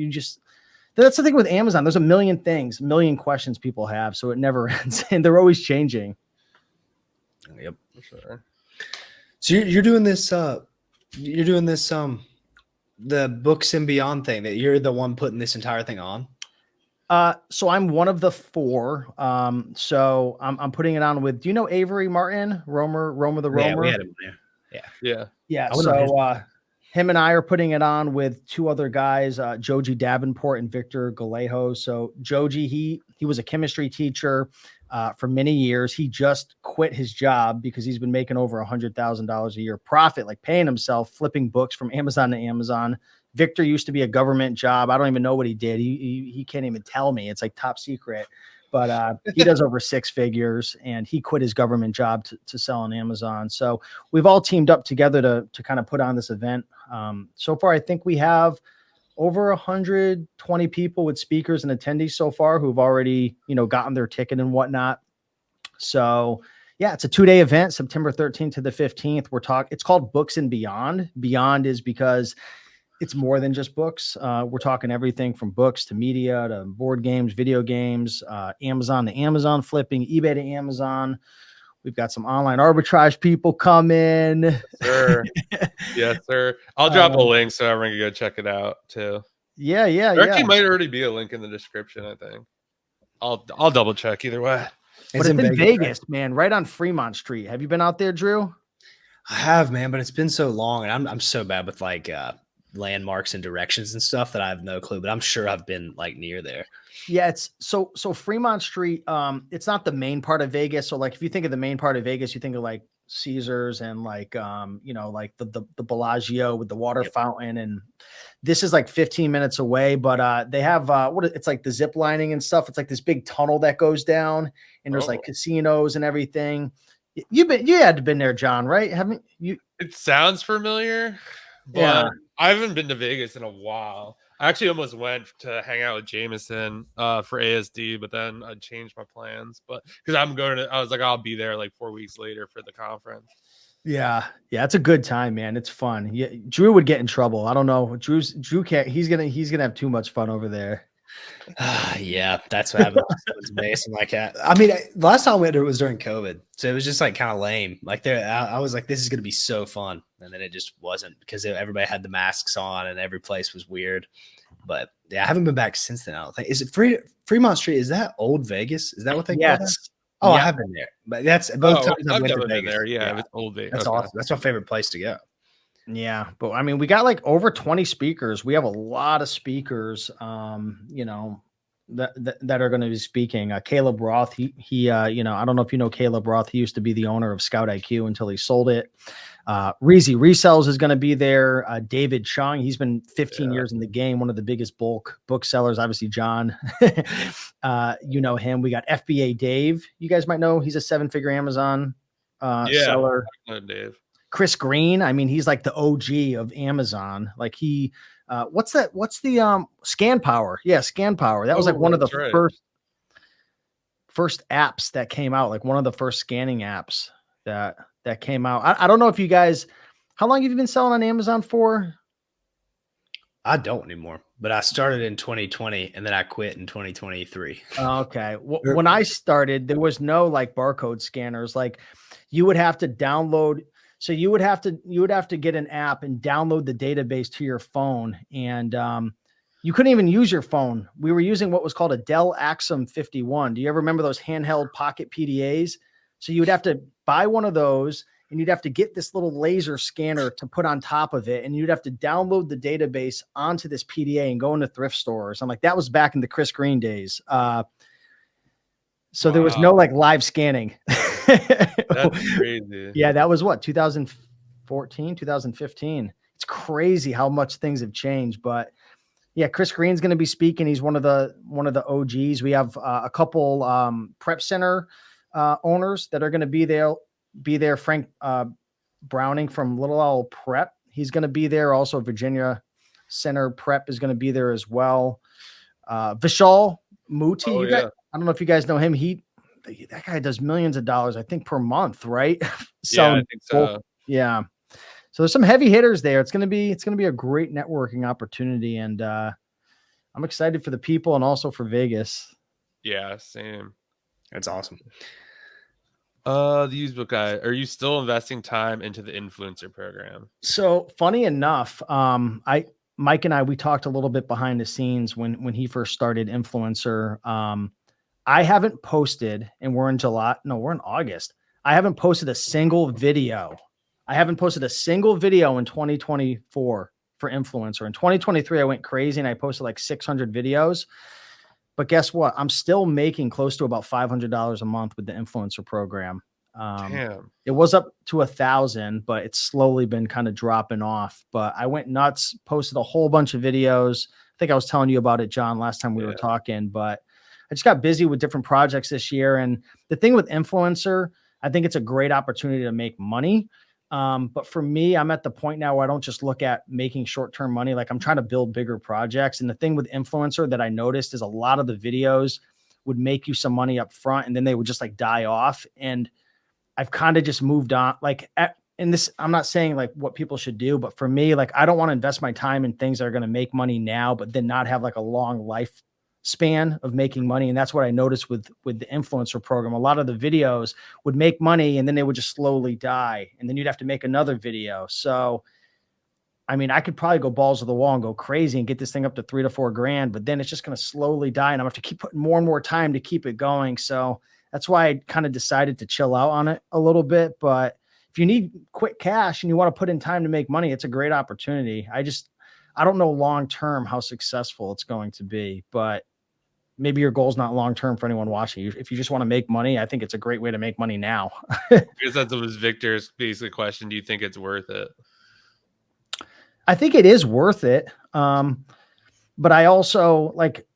that's the thing with Amazon. There's a million things, a million questions people have. So it never ends and they're always changing. Yep. For sure. So you're doing this, the Books and Beyond thing that you're the one putting this entire thing on. So I'm one of the 4. So I'm putting it on with, do you know Avery Martin, Romer the Romer? Yeah, we had him there. Yeah. So him and I are putting it on with 2 other guys, Joji Davenport and Victor Galejo. So Joji, he was a chemistry teacher for many years. He just quit his job because he's been making over $100,000 a year profit, like paying himself, flipping books from Amazon to Amazon. Victor used to be a government job. I don't even know what he did. He can't even tell me. It's like top secret. But he does over 6 figures, and he quit his government job to sell on Amazon. So we've all teamed up together to kind of put on this event. So far, I think we have over 120 people with speakers and attendees so far who've already, gotten their ticket and whatnot. So yeah, it's a 2-day event, September 13th to the 15th. It's called Books and Beyond. Beyond is because it's more than just books. We're talking everything from books to media to board games, video games, Amazon to Amazon flipping, eBay to Amazon. We've got some online arbitrage people coming. Yes, sir. Yes, sir. I'll drop a link so everyone can go check it out too. Yeah. There actually might already be a link in the description, I think. I'll double check either way. But it's in Vegas, right? Man, right on Fremont Street. Have you been out there, Drew? I have, man, but it's been so long, and I'm so bad with like landmarks and directions and stuff that I have no clue, but I'm sure I've been like near there. Yeah, it's so Fremont Street. It's not the main part of Vegas. So like if you think of the main part of Vegas, you think of like Caesars and like like the Bellagio with the water fountain, and this is like 15 minutes away. But they have it's like the zip lining and stuff. It's like this big tunnel that goes down, and there's like casinos and everything. You had to been there, John, right? Haven't you? It sounds familiar. But I haven't been to Vegas in a while. I actually almost went to hang out with Jameson for ASD, but then I changed my plans. But because I was like, I'll be there like 4 weeks later for the conference. Yeah, it's a good time, man. It's fun. Yeah, Drew would get in trouble. I don't know. Drew can't. He's gonna have too much fun over there. Yeah, that's what happened. Based like that. I mean, last time we went there was during COVID, so it was just like kind of lame. Like I was like, this is gonna be so fun, and then it just wasn't because everybody had the masks on and every place was weird. But yeah, I haven't been back since then. I don't think. Is it Fremont Street? Is that old Vegas? Is that what they call that? Oh, yeah. I have been there, but that's both times I've never been there. Yeah, it's old Vegas. That's awesome. That's my favorite place to go. Yeah, but I mean, we got like over 20 speakers. We have a lot of speakers, that are going to be speaking. Caleb Roth, he I don't know if you know Caleb Roth. He used to be the owner of Scout IQ until he sold it. Resells is going to be there. David Chung, he's been 15 years in the game, one of the biggest bulk booksellers. Obviously, John, you know him. We got FBA Dave. You guys might know he's a 7-figure Amazon seller. Dave. Chris Green. I mean, he's like the OG of Amazon. Like what's the Scan Power? Yeah, Scan Power. That was like one of the first apps that came out, like one of the first scanning apps that came out. I don't know if you guys, how long have you been selling on Amazon for? I don't anymore, but I started in 2020 and then I quit in 2023. Okay. When I started, there was no like barcode scanners. Like you would have to download. So you would have to get an app and download the database to your phone. And you couldn't even use your phone. We were using what was called a Dell Axum 51. Do you ever remember those handheld pocket PDAs? So you would have to buy one of those and you'd have to get this little laser scanner to put on top of it. And you'd have to download the database onto this PDA and go into thrift stores. I'm like, that was back in the Chris Green days. So there was no like live scanning. That's crazy. Yeah, that was what, 2014, 2015. It's crazy how much things have changed. But yeah, Chris Green's going to be speaking. He's one of the OGs. We have a couple prep center owners that are going to be there. Frank Browning from Little Owl Prep. He's going to be there. Also, Virginia Center Prep is going to be there as well. Vishal Muti. I don't know if you guys know him. that guy does millions of dollars, I think, per month, right? Yeah, I think so. Yeah. So there's some heavy hitters there. It's gonna be a great networking opportunity, and I'm excited for the people and also for Vegas. Yeah, same. That's awesome. The used book guy. Are you still investing time into the influencer program? So funny enough, Mike and I, we talked a little bit behind the scenes when he first started influencer. I haven't posted, and we're in July. No, we're in August. I haven't posted a single video. I haven't posted a single video in 2024 for influencer. In 2023, I went crazy and I posted like 600 videos. But guess what? I'm still making close to about $500 a month with the influencer program. Damn. It was up to 1,000, but it's slowly been kind of dropping off. But I went nuts, posted a whole bunch of videos. I think I was telling you about it, John, last time we were talking, but I just got busy with different projects this year. And the thing with influencer, I think it's a great opportunity to make money. But for me, I'm at the point now where I don't just look at making short-term money. Like I'm trying to build bigger projects. And the thing with influencer that I noticed is a lot of the videos would make you some money up front and then they would just like die off. And I've kind of just moved on. Like in this, I'm not saying like what people should do, but for me, like I don't want to invest my time in things that are going to make money now, but then not have like a long life span of making money. And that's what I noticed with the influencer program. A lot of the videos would make money and then they would just slowly die. And then you'd have to make another video. So, I mean, I could probably go balls to the wall and go crazy and get this thing up to $3 to $4 grand, but then it's just going to slowly die. And I'm going to have to keep putting more and more time to keep it going. So that's why I kind of decided to chill out on it a little bit. But if you need quick cash and you want to put in time to make money, it's a great opportunity. I don't know long-term how successful it's going to be, but maybe your goal is not long-term for anyone watching. If you just want to make money, I think it's a great way to make money now. I guess that was Victor's basic question. Do you think it's worth it? I think it is worth it. But I also like,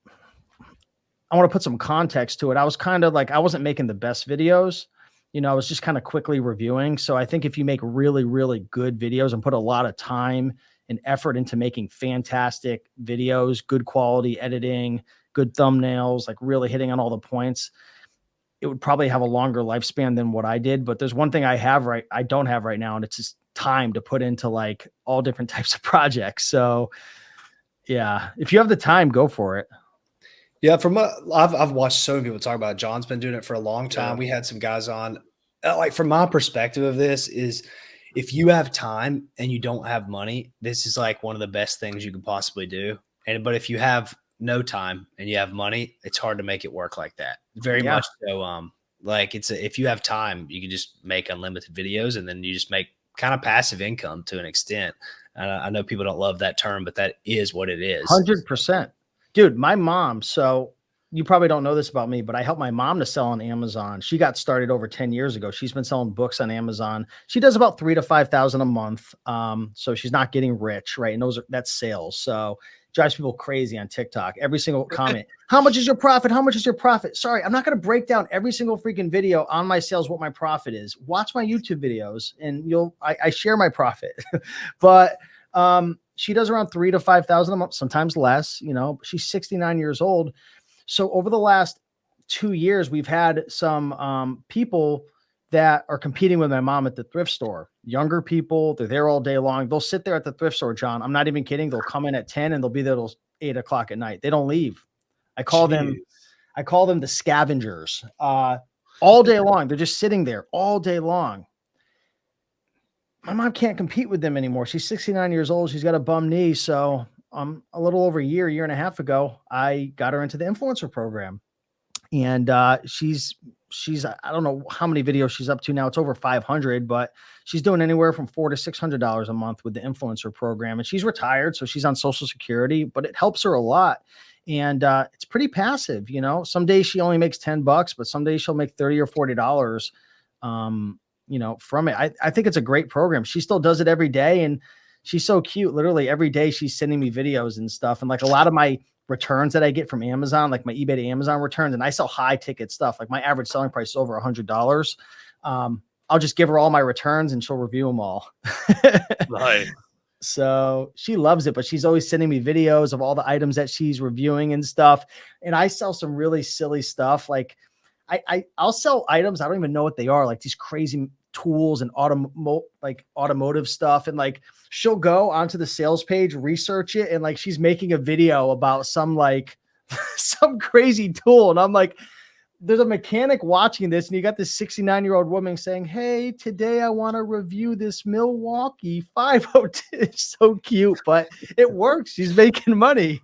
I want to put some context to it. I was kind of like, I wasn't making the best videos. You know, I was just kind of quickly reviewing. So I think if you make really, really good videos and put a lot of time and effort into making fantastic videos, good quality editing, good thumbnails, like really hitting on all the points, it would probably have a longer lifespan than what I did. But there's one thing I don't have right now, and it's just time to put into like all different types of projects. So yeah, if you have the time, go for it. Yeah, I've watched so many people talk about it. John's been doing it for a long time. We had some guys on. Like from my perspective of this is, if you have time and you don't have money, this is like one of the best things you could possibly do. But if you have no time and you have money, it's hard to make it work like that. Very much so. Like if you have time, you can just make unlimited videos and then you just make kind of passive income to an extent. I know people don't love that term, but that is what it is. 100%. Dude, my mom, so you probably don't know this about me, but I helped my mom to sell on Amazon. She got started over 10 years ago. She's been selling books on Amazon. She does about 3,000 to 5,000 a month. So she's not getting rich, right? And that's sales. So drives people crazy on TikTok. Every single comment. How much is your profit? How much is your profit? Sorry, I'm not going to break down every single freaking video on my sales, what my profit is. Watch my YouTube videos and I share my profit. But she does around 3,000 to 5,000 a month, sometimes less. You know, she's 69 years old. So over the last 2 years, we've had some people that are competing with my mom at the thrift store. Younger people, they're there all day long. They'll sit there at the thrift store, John. I'm not even kidding. They'll come in at 10 and they'll be there till 8 o'clock at night. They don't leave. I call them the scavengers all day long. They're just sitting there all day long. My mom can't compete with them anymore. She's 69 years old. She's got a bum knee. So a little over a year and a half ago, I got her into the influencer program. And she's I don't know how many videos she's up to now. It's over 500, but she's doing anywhere from $400 to $600 a month with the influencer program. And she's retired, so she's on Social Security, but it helps her a lot. And it's pretty passive, you know. Some days she only makes $10, but some days she'll make $30 or $40. You know, from it. I think it's a great program. She still does it every day, and she's so cute. Literally every day she's sending me videos and stuff. And like a lot of my returns that I get from Amazon, like my eBay to Amazon returns, and I sell high ticket stuff. Like my average selling price is over $100. I'll just give her all my returns and she'll review them all. Right. So she loves it, but she's always sending me videos of all the items that she's reviewing and stuff. And I sell some really silly stuff. Like I'll sell items. I don't even know what they are, like these crazy tools and automotive stuff. And like, she'll go onto the sales page, research it. And like, she's making a video about some like some crazy tool. And I'm like, there's a mechanic watching this, and you got this 69-year-old woman saying, "Hey, today I want to review this Milwaukee 502." It's so cute, but it works. She's making money.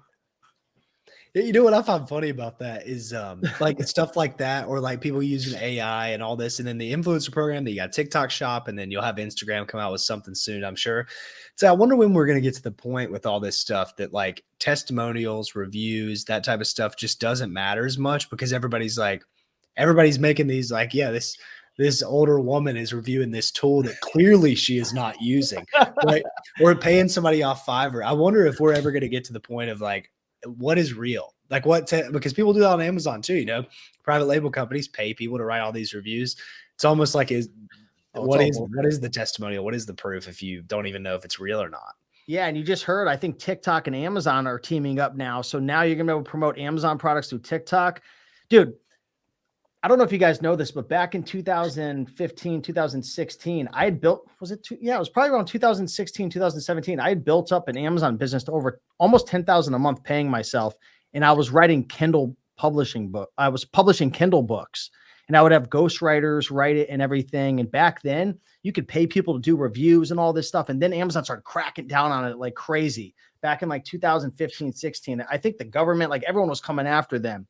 You know what I find funny about that is like stuff like that, or like people using AI and all this, and then the influencer program that you got TikTok shop, and then you'll have Instagram come out with something soon, I'm sure. So I wonder when we're going to get to the point with all this stuff that like testimonials, reviews, that type of stuff just doesn't matter as much, because everybody's making these like, yeah, this older woman is reviewing this tool that clearly she is not using, right? Or paying somebody off Fiverr. I wonder if we're ever going to get to the point of like, what is real? Like because people do that on Amazon too, you know, private label companies pay people to write all these reviews. It's almost like what is the testimonial? What is the proof if you don't even know if it's real or not? Yeah. And you just heard, I think TikTok and Amazon are teaming up now. So now you're going to be able to promote Amazon products through TikTok. Dude, I don't know if you guys know this, but back in 2015, 2016, I had built, it was probably around 2016, 2017. I had built up an Amazon business to over almost 10,000 a month paying myself. And I was writing Kindle publishing book. I was publishing Kindle books, and I would have ghostwriters write it and everything. And back then you could pay people to do reviews and all this stuff. And then Amazon started cracking down on it like crazy back in like 2015, 16. I think the government, like everyone was coming after them.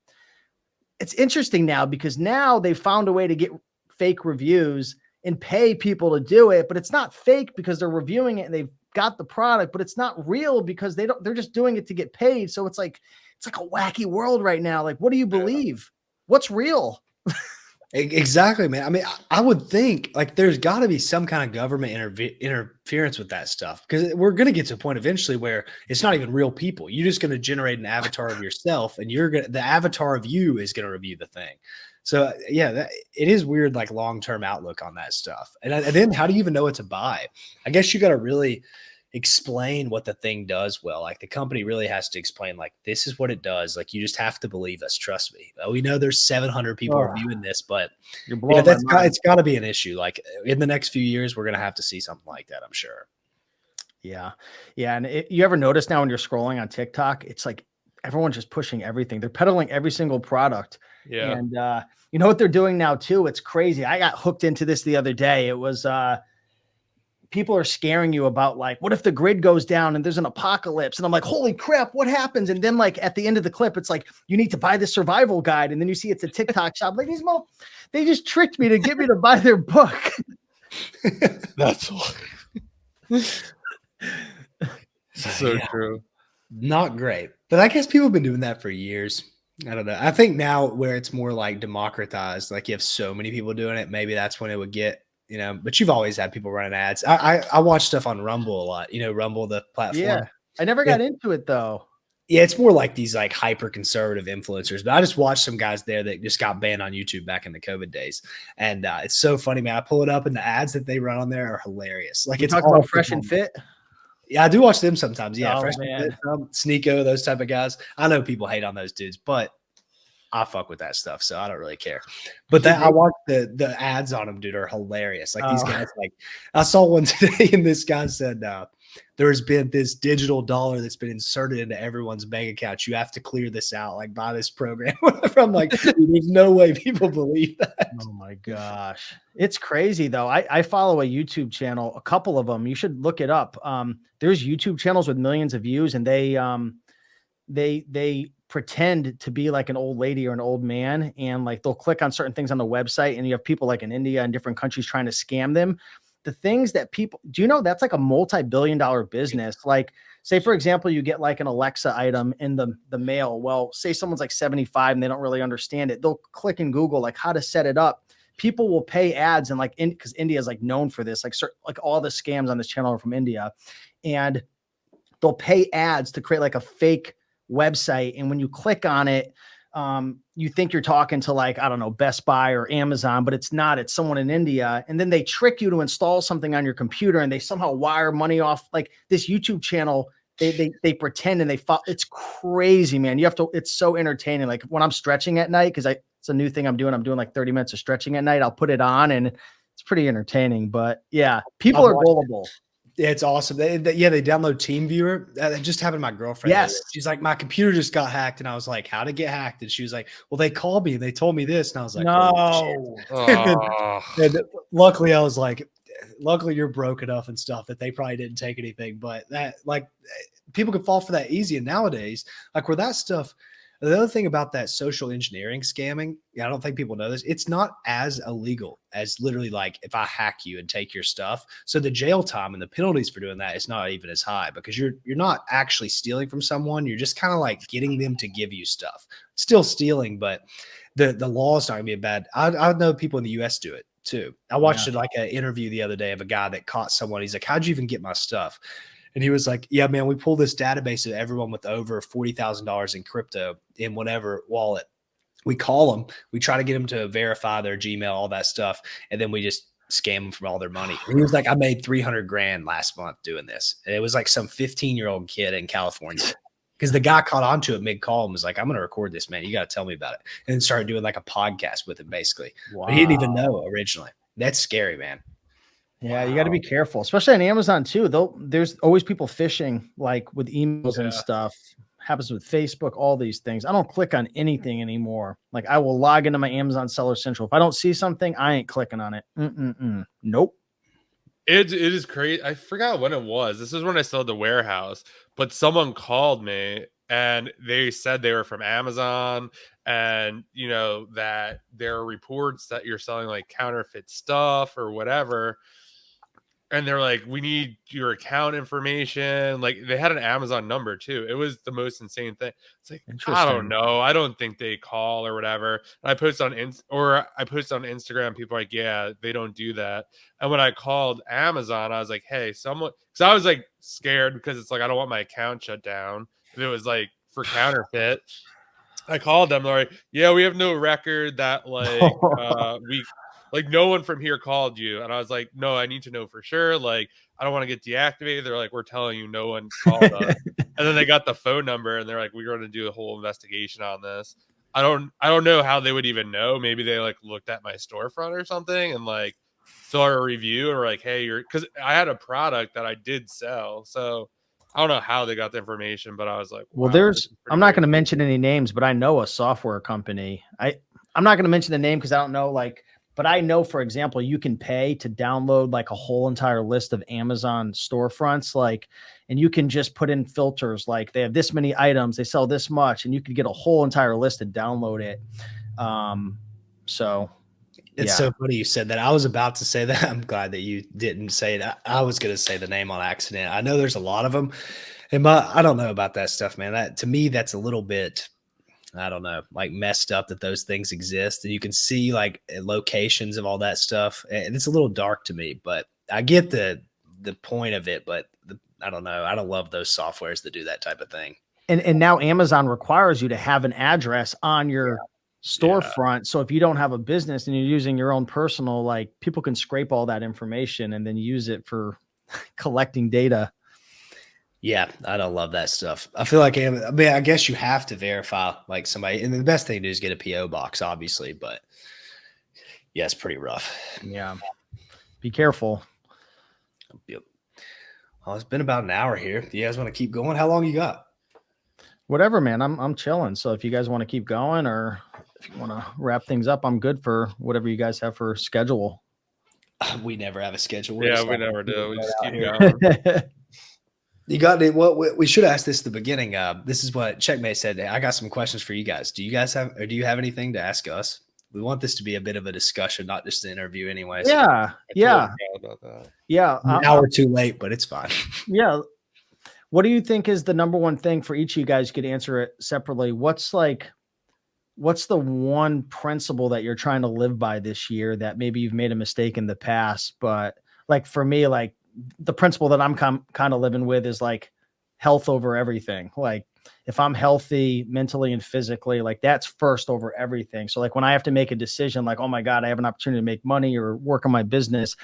It's interesting now because now they found a way to get fake reviews and pay people to do it, but it's not fake because they're reviewing it and they've got the product, but it's not real because they're just doing it to get paid. So it's like a wacky world right now. Like, what do you believe? What's real? Exactly, man. I mean, I would think like there's got to be some kind of government interference with that stuff, because we're going to get to a point eventually where it's not even real people. You're just going to generate an avatar of yourself, and the avatar of you is going to review the thing. So yeah, it is weird, like long-term outlook on that stuff. And then how do you even know what to buy? I guess you got to really explain what the thing does well. Like the company really has to explain, like, this is what it does. Like, you just have to believe us. Trust me. We know there's 700 people reviewing this, but it's got to be an issue. Like in the next few years, we're going to have to see something like that, I'm sure. Yeah. Yeah. And you ever notice now when you're scrolling on TikTok, it's like everyone's just pushing everything. They're peddling every single product. Yeah. And you know what they're doing now too? It's crazy. I got hooked into this the other day. It was people are scaring you about like, what if the grid goes down and there's an apocalypse? And I'm like, holy crap, what happens? And then like at the end of the clip, it's like, you need to buy the survival guide. And then you see it's a TikTok shop. Like they just tricked me to get me to buy their book. That's so true. Not great. But I guess people have been doing that for years. I don't know. I think now where it's more like democratized, like you have so many people doing it, maybe that's when it would get, you know, but you've always had people running ads. I watch stuff on Rumble a lot, you know, Rumble, the platform. Yeah. I never got into it though. Yeah. It's more like these like hyper conservative influencers, but I just watched some guys there that just got banned on YouTube back in the COVID days. And it's so funny, man. I pull it up and the ads that they run on there are hilarious. Like, it's talking about Fresh and Fit. Yeah, I do watch them sometimes. Yeah, Fresh and Fit, Sneeko, those type of guys. I know people hate on those dudes, but I fuck with that stuff, so I don't really care. But I watch the ads on them, dude, are hilarious. Like these guys, like I saw one today, and this guy said, "There's been this digital dollar that's been inserted into everyone's bank account. You have to clear this out, like buy this program." I'm like, dude, there's no way people believe that. Oh my gosh, it's crazy though. I follow a YouTube channel, a couple of them. You should look it up. There's YouTube channels with millions of views, and they pretend to be like an old lady or an old man, and like they'll click on certain things on the website, and you have people like in India and different countries trying to scam them. The things that people do, you know, that's like a multi-billion-dollar business. Like, say for example, you get like an Alexa item in the mail. Well, say someone's like 75 and they don't really understand it. They'll click in Google like how to set it up. People will pay ads, and like because India is like known for this, like all the scams on this channel are from India, and they'll pay ads to create like a fake website. And when you click on it, you think you're talking to like, I don't know, Best Buy or Amazon, but it's not. It's someone in India. And then they trick you to install something on your computer, and they somehow wire money off like this YouTube channel. They pretend, and it's crazy, man. You have to, it's so entertaining. Like when I'm stretching at night, because It's a new thing I'm doing. I'm doing like 30 minutes of stretching at night. I'll put it on and it's pretty entertaining, but yeah, people are gullible. Yeah, it's awesome. They download TeamViewer. That just happened to my girlfriend. Yes. She's like, my computer just got hacked. And I was like, how'd it get hacked? And she was like, well, they called me and they told me this. And I was like, no. And luckily I was like, luckily you're broke enough and stuff that they probably didn't take anything. But that, like, people can fall for that easy. And nowadays, like, where that stuff, the other thing about that social engineering scamming, I don't think people know this. It's not as illegal as literally like if I hack you and take your stuff. So the jail time and the penalties for doing that is not even as high because you're not actually stealing from someone. You're just kind of like getting them to give you stuff. Still stealing, but the law is not gonna be bad. I know people in the US do it too. I watched like an interview the other day of a guy that caught someone. He's like, how'd you even get my stuff? And he was like, yeah, man, we pull this database of everyone with over $40,000 in crypto in whatever wallet. We call them. We try to get them to verify their Gmail, all that stuff. And then we just scam them from all their money. And he was like, I made 300 grand last month doing this. And it was like some 15-year-old kid in California. Because the guy caught onto it mid-call and was like, I'm going to record this, man. You got to tell me about it. And then started doing like a podcast with him, basically. Wow. But he didn't even know originally. That's scary, man. Yeah, you got to be careful, especially on Amazon too. There's always people phishing, like with emails and stuff. Happens with Facebook, all these things. I don't click on anything anymore. Like I will log into my Amazon Seller Central. If I don't see something, I ain't clicking on it. Nope. It is crazy. I forgot when it was. This is when I still had the warehouse, but someone called me and they said they were from Amazon and you know that there are reports that you're selling like counterfeit stuff or whatever. And they're like, we need your account information. Like they had an Amazon number too. It was the most insane thing. It's like, I don't know. I don't think they call or whatever. And I post on Instagram. People are like, yeah, they don't do that. And when I called Amazon, I was like, hey, someone, because I was like scared because it's like, I don't want my account shut down. If it was like for counterfeit. I called them. They're like, yeah, we have no record that like no one from here called you. And I was like, no, I need to know for sure. Like, I don't want to get deactivated. They're like, we're telling you no one called us. And then they got the phone number and they're like, we're going to do a whole investigation on this. I don't know how they would even know. Maybe they like looked at my storefront or something and like saw a review or like, hey, because I had a product that I did sell. So I don't know how they got the information, but I was like, wow, well, I'm not going to mention any names, but I know a software company. I'm not going to mention the name because I don't know, like, but I know, for example, you can pay to download like a whole entire list of Amazon storefronts, like, and you can just put in filters, like they have this many items, they sell this much, and you could get a whole entire list and download it. So it's so funny you said that. I was about to say that. I'm glad that you didn't say it. I was going to say the name on accident. I know there's a lot of them, and I don't know about that stuff, man. That to me, that's a little bit, I don't know, like messed up that those things exist. And you can see like locations of all that stuff. And it's a little dark to me, but I get the point of it. But I don't know. I don't love those softwares that do that type of thing. And now Amazon requires you to have an address on your storefront. So if you don't have a business and you're using your own personal, like people can scrape all that information and then use it for collecting data. Yeah, I don't love that stuff. I feel like, I mean, I guess you have to verify like somebody, and the best thing to do is get a PO box, obviously, but yeah, it's pretty rough. Yeah. Be careful. Yep. Well, it's been about an hour here. Do you guys want to keep going? How long you got? Whatever, man. I'm chilling. So if you guys want to keep going or if you want to wrap things up, I'm good for whatever you guys have for schedule. We never have a schedule. We never do. We just keep going. You got it. What we should ask this at the beginning. This is what Checkmate said. I got some questions for you guys. Do you have anything to ask us? We want this to be a bit of a discussion, not just an interview anyways. Yeah. Yeah. About that. Yeah. An hour too late, but it's fine. Yeah. What do you think is the number one thing for each of you guys? You could answer it separately. What's the one principle that you're trying to live by this year that maybe you've made a mistake in the past, but like for me, like the principle that I'm kind of living with is like health over everything. Like if I'm healthy mentally and physically, like that's first over everything. So like when I have to make a decision, like, oh my God, I have an opportunity to make money or work on my business,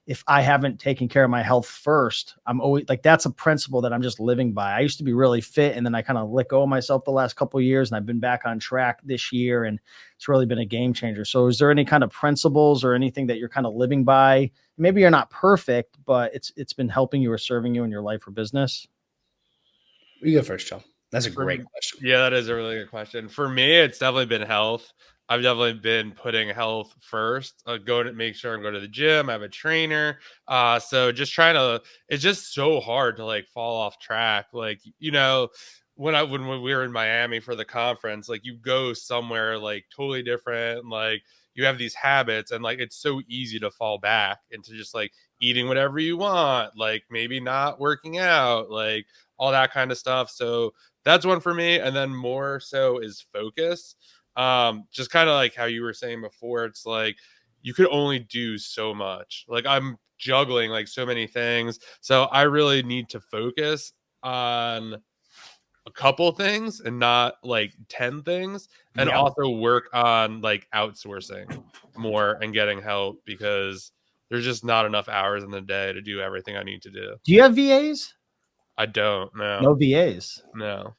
if I haven't taken care of my health first, I'm always like, that's a principle that I'm just living by. I used to be really fit, and then I kind of let go of myself the last couple of years, and I've been back on track this year, and it's really been a game changer. So is there any kind of principles or anything that you're kind of living by? Maybe you're not perfect, but it's been helping you or serving you in your life or business? You go first, John. That's a great question. Yeah, that is a really good question. For me, it's definitely been health. I've definitely been putting health first. Go to make sure I'm going to the gym. I have a trainer. So just trying to. It's just so hard to like fall off track. Like when we were in Miami for the conference, like you go somewhere like totally different. Like you have these habits, and like it's so easy to fall back into just like eating whatever you want, like maybe not working out, like all that kind of stuff. So that's one for me. And then more so is focus. Just kind of like how you were saying before, it's like you could only do so much. Like I'm juggling like so many things. So I really need to focus on a couple things and not like 10 things, and Yep. also work on like outsourcing more and getting help, because there's just not enough hours in the day to do everything I need to do. Do you have VAs? I don't know. No VAs. No.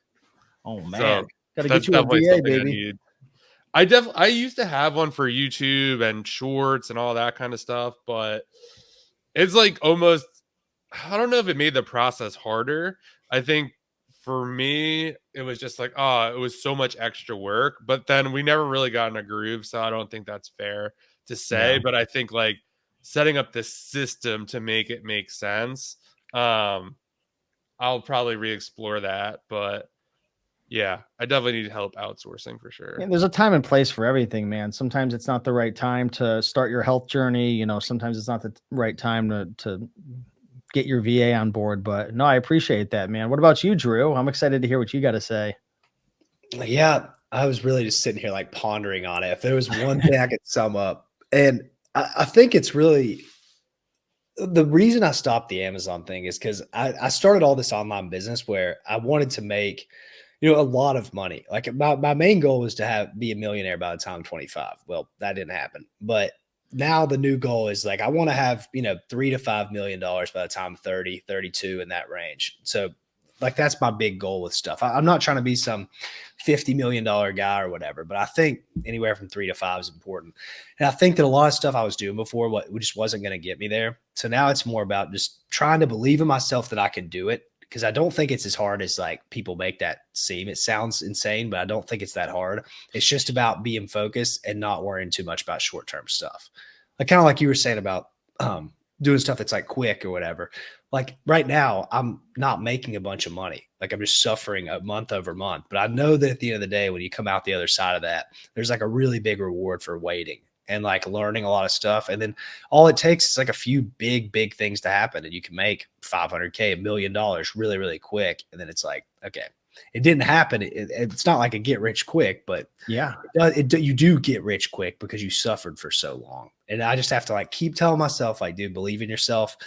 Oh man, So gotta that's get you a definitely VA, something I baby. need. I used to have one for YouTube and shorts and all that kind of stuff, but it's like almost, I don't know if it made the process harder. I think for me, it was just like, oh, it was so much extra work, but then we never really got in a groove. So I don't think that's fair to say, Yeah. but I think like setting up this system to make it make sense. I'll probably re-explore that, but yeah, I definitely need help outsourcing for sure. Yeah, there's a time and place for everything, man. Sometimes it's not the right time to start your health journey. Sometimes it's not the right time to get your VA on board. But no, I appreciate that, man. What about you, Drew? I'm excited to hear what you got to say. Yeah, I was really just sitting here like pondering on it. If there was one thing I could sum up, and I think it's really the reason I stopped the Amazon thing is because I started all this online business where I wanted to make, a lot of money. Like my main goal was to be a millionaire by the time I'm 25. Well, that didn't happen. But now the new goal is like I want to have, $3 to $5 million by the time I'm 30, 32 in that range. So like that's my big goal with stuff. I'm not trying to be some $50 million guy or whatever, but I think anywhere from 3 to 5 is important. And I think that a lot of stuff I was doing before just wasn't going to get me there. So now it's more about just trying to believe in myself that I can do it, because I don't think it's as hard as like people make that seem. It sounds insane, but I don't think it's that hard. It's just about being focused and not worrying too much about short-term stuff. Like kind of like you were saying about doing stuff that's like quick or whatever. Like right now, I'm not making a bunch of money. Like I'm just suffering a month over month. But I know that at the end of the day, when you come out the other side of that, there's like a really big reward for waiting and like learning a lot of stuff. And then all it takes is like a few big things to happen, and you can make $500K, $1 million really, really quick. And then it's like, okay, it didn't happen. It's not like a get rich quick, but Yeah. you do get rich quick because you suffered for so long. And I just have to like keep telling myself, like, dude, believe in yourself,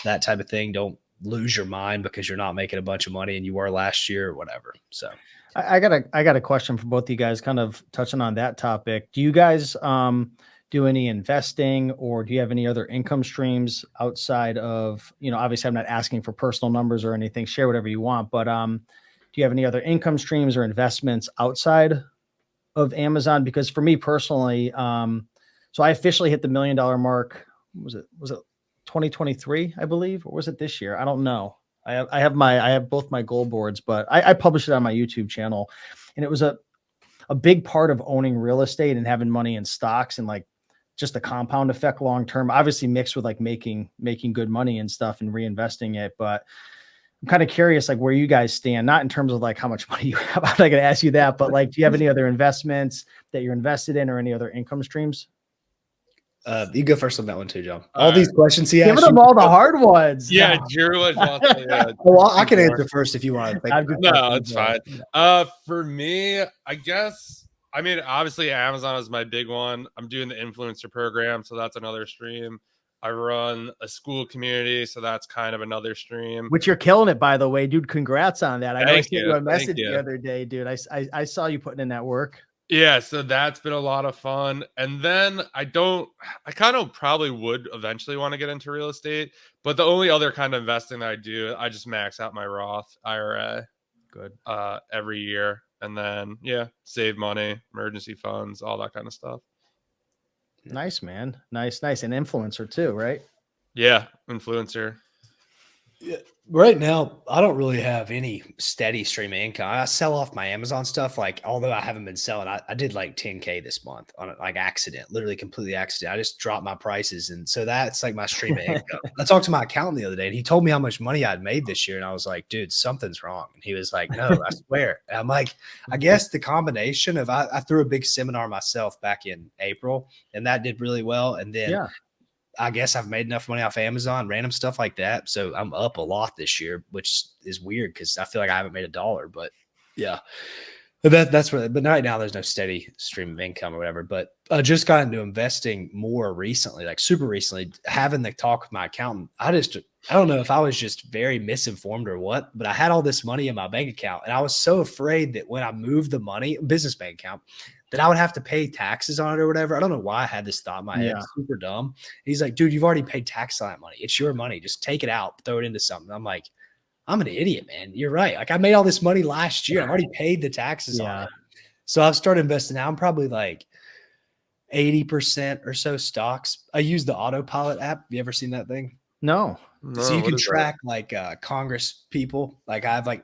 that type of thing. Don't lose your mind because you're not making a bunch of money and you were last year or whatever. So I got a question for both of you guys, kind of touching on that topic. Do you guys do any investing, or do you have any other income streams outside of, obviously I'm not asking for personal numbers or anything, share whatever you want, but do you have any other income streams or investments outside of Amazon? Because for me personally, so I officially hit the $1 million mark. Was it 2023, I believe, or was it this year? I don't know. I have both my goal boards, but I published it on my YouTube channel, and it was a big part of owning real estate and having money in stocks and like just the compound effect long term, obviously mixed with like making good money and stuff and reinvesting it. But I'm kind of curious, like where you guys stand, not in terms of like how much money you have. I'm not going to ask you that, but like, do you have any other investments that you're invested in, or any other income streams? you go first on that one too, John. All these questions he Give asked them all the hard ones. Yeah, No. Drew was yeah. Well, I can answer first if you want to think I'm about just- No, it's fine. For me, I guess, I mean, obviously Amazon is my big one. I'm doing the influencer program, so that's another stream. I run a school community, so that's kind of another stream. Which you're killing it, by the way, dude. Congrats on that. I know I Thank sent you you. a message Thank you. the other day, dude. I saw you putting in that work. Yeah, so that's been a lot of fun. And then I kind of probably would eventually want to get into real estate, but the only other kind of investing that I do, I just max out my Roth IRA Good. every year. And then, yeah, save money, emergency funds, all that kind of stuff. Nice, man. Nice. An influencer too, right? Yeah, influencer. Yeah. Right now, I don't really have any steady stream of income. I sell off my Amazon stuff. Like, although I haven't been selling, I did like 10K this month on like accident, literally completely accident. I just dropped my prices. And so that's like my stream of income. I talked to my accountant the other day and he told me how much money I'd made this year. And I was like, dude, something's wrong. And he was like, no, I swear. And I'm like, I guess the combination of I threw a big seminar myself back in April and that did really well. And then Yeah. I guess I've made enough money off Amazon, random stuff like that. So I'm up a lot this year, which is weird because I feel like I haven't made $1, but yeah. But that's where, but right now there's no steady stream of income or whatever. But I just got into investing more recently, like super recently, having the talk with my accountant. I don't know if I was just very misinformed or what, but I had all this money in my bank account. And I was so afraid that when I moved the money, business bank account, that I would have to pay taxes on it or whatever. I don't know why I had this thought in my head. Yeah. Super dumb. And he's like, dude, you've already paid tax on that money. It's your money. Just take it out, throw it into something. I'm like, I'm an idiot, man. You're right. Like I made all this money last year. I've already paid the taxes on it. So I've started investing now. I'm probably like 80% or so stocks. I use the autopilot app. Have you ever seen that thing? No. So you can track like Congress people. Like I have like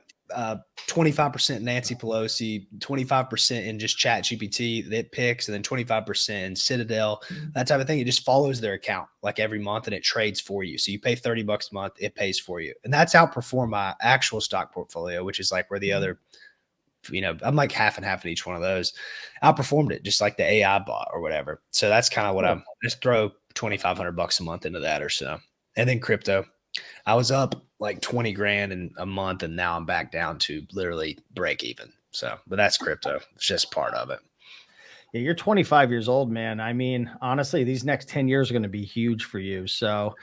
25% Nancy Pelosi, 25% in just Chat GPT that picks, and then 25% in Citadel, that type of thing. It just follows their account like every month and it trades for you. So you pay $30 a month, it pays for you. And that's outperformed my actual stock portfolio, which is like where the other, I'm like half and half in each one of those. Outperformed it, just like the AI bot or whatever. So that's kind of what I'm just throw $2,500 a month into that or so. And then crypto. I was up like 20 grand in a month and now I'm back down to literally break even. So, but that's crypto. It's just part of it. Yeah, you're 25 years old, man. I mean, honestly, these next 10 years are going to be huge for you. So,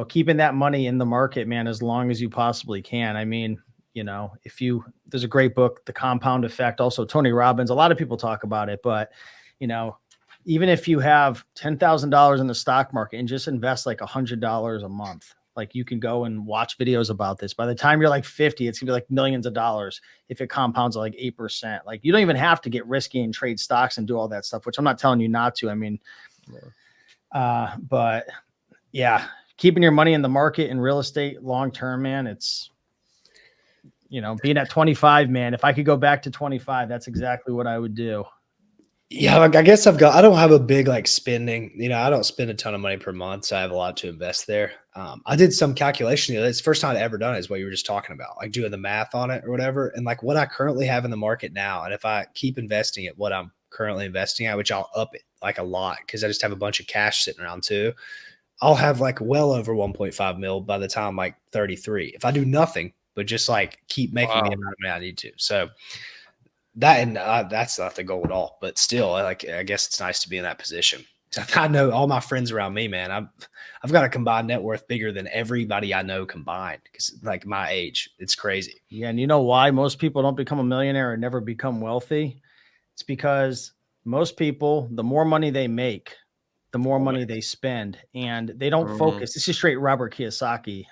keeping that money in the market, man, as long as you possibly can. I mean, there's a great book, The Compound Effect, also Tony Robbins. A lot of people talk about it, but, even if you have $10,000 in the stock market and just invest like $100 a month, like you can go and watch videos about this. By the time you're like 50, it's gonna be like millions of dollars if it compounds at like 8%. Like you don't even have to get risky and trade stocks and do all that stuff, which I'm not telling you not to. I mean, but yeah, keeping your money in the market in real estate long-term, man, it's, being at 25, man, if I could go back to 25, that's exactly what I would do. Yeah, like I guess I don't have a big like spending, I don't spend a ton of money per month. So I have a lot to invest there. I did some calculation. It's the first time I've ever done it, is what you were just talking about, like doing the math on it or whatever. And like what I currently have in the market now. And if I keep investing at what I'm currently investing at, which I'll up it like a lot because I just have a bunch of cash sitting around too. I'll have like well over 1.5 mil by the time I'm like 33. If I do nothing, but just like keep making the amount of money I need to. So that's not the goal at all, but still, I guess it's nice to be in that position. I know all my friends around me, man. I've got a combined net worth bigger than everybody I know combined because, like, my age, it's crazy. Yeah, and you know why most people don't become a millionaire or never become wealthy? It's because most people, the more money they make, the more money they spend, and they don't focus. This is straight Robert Kiyosaki,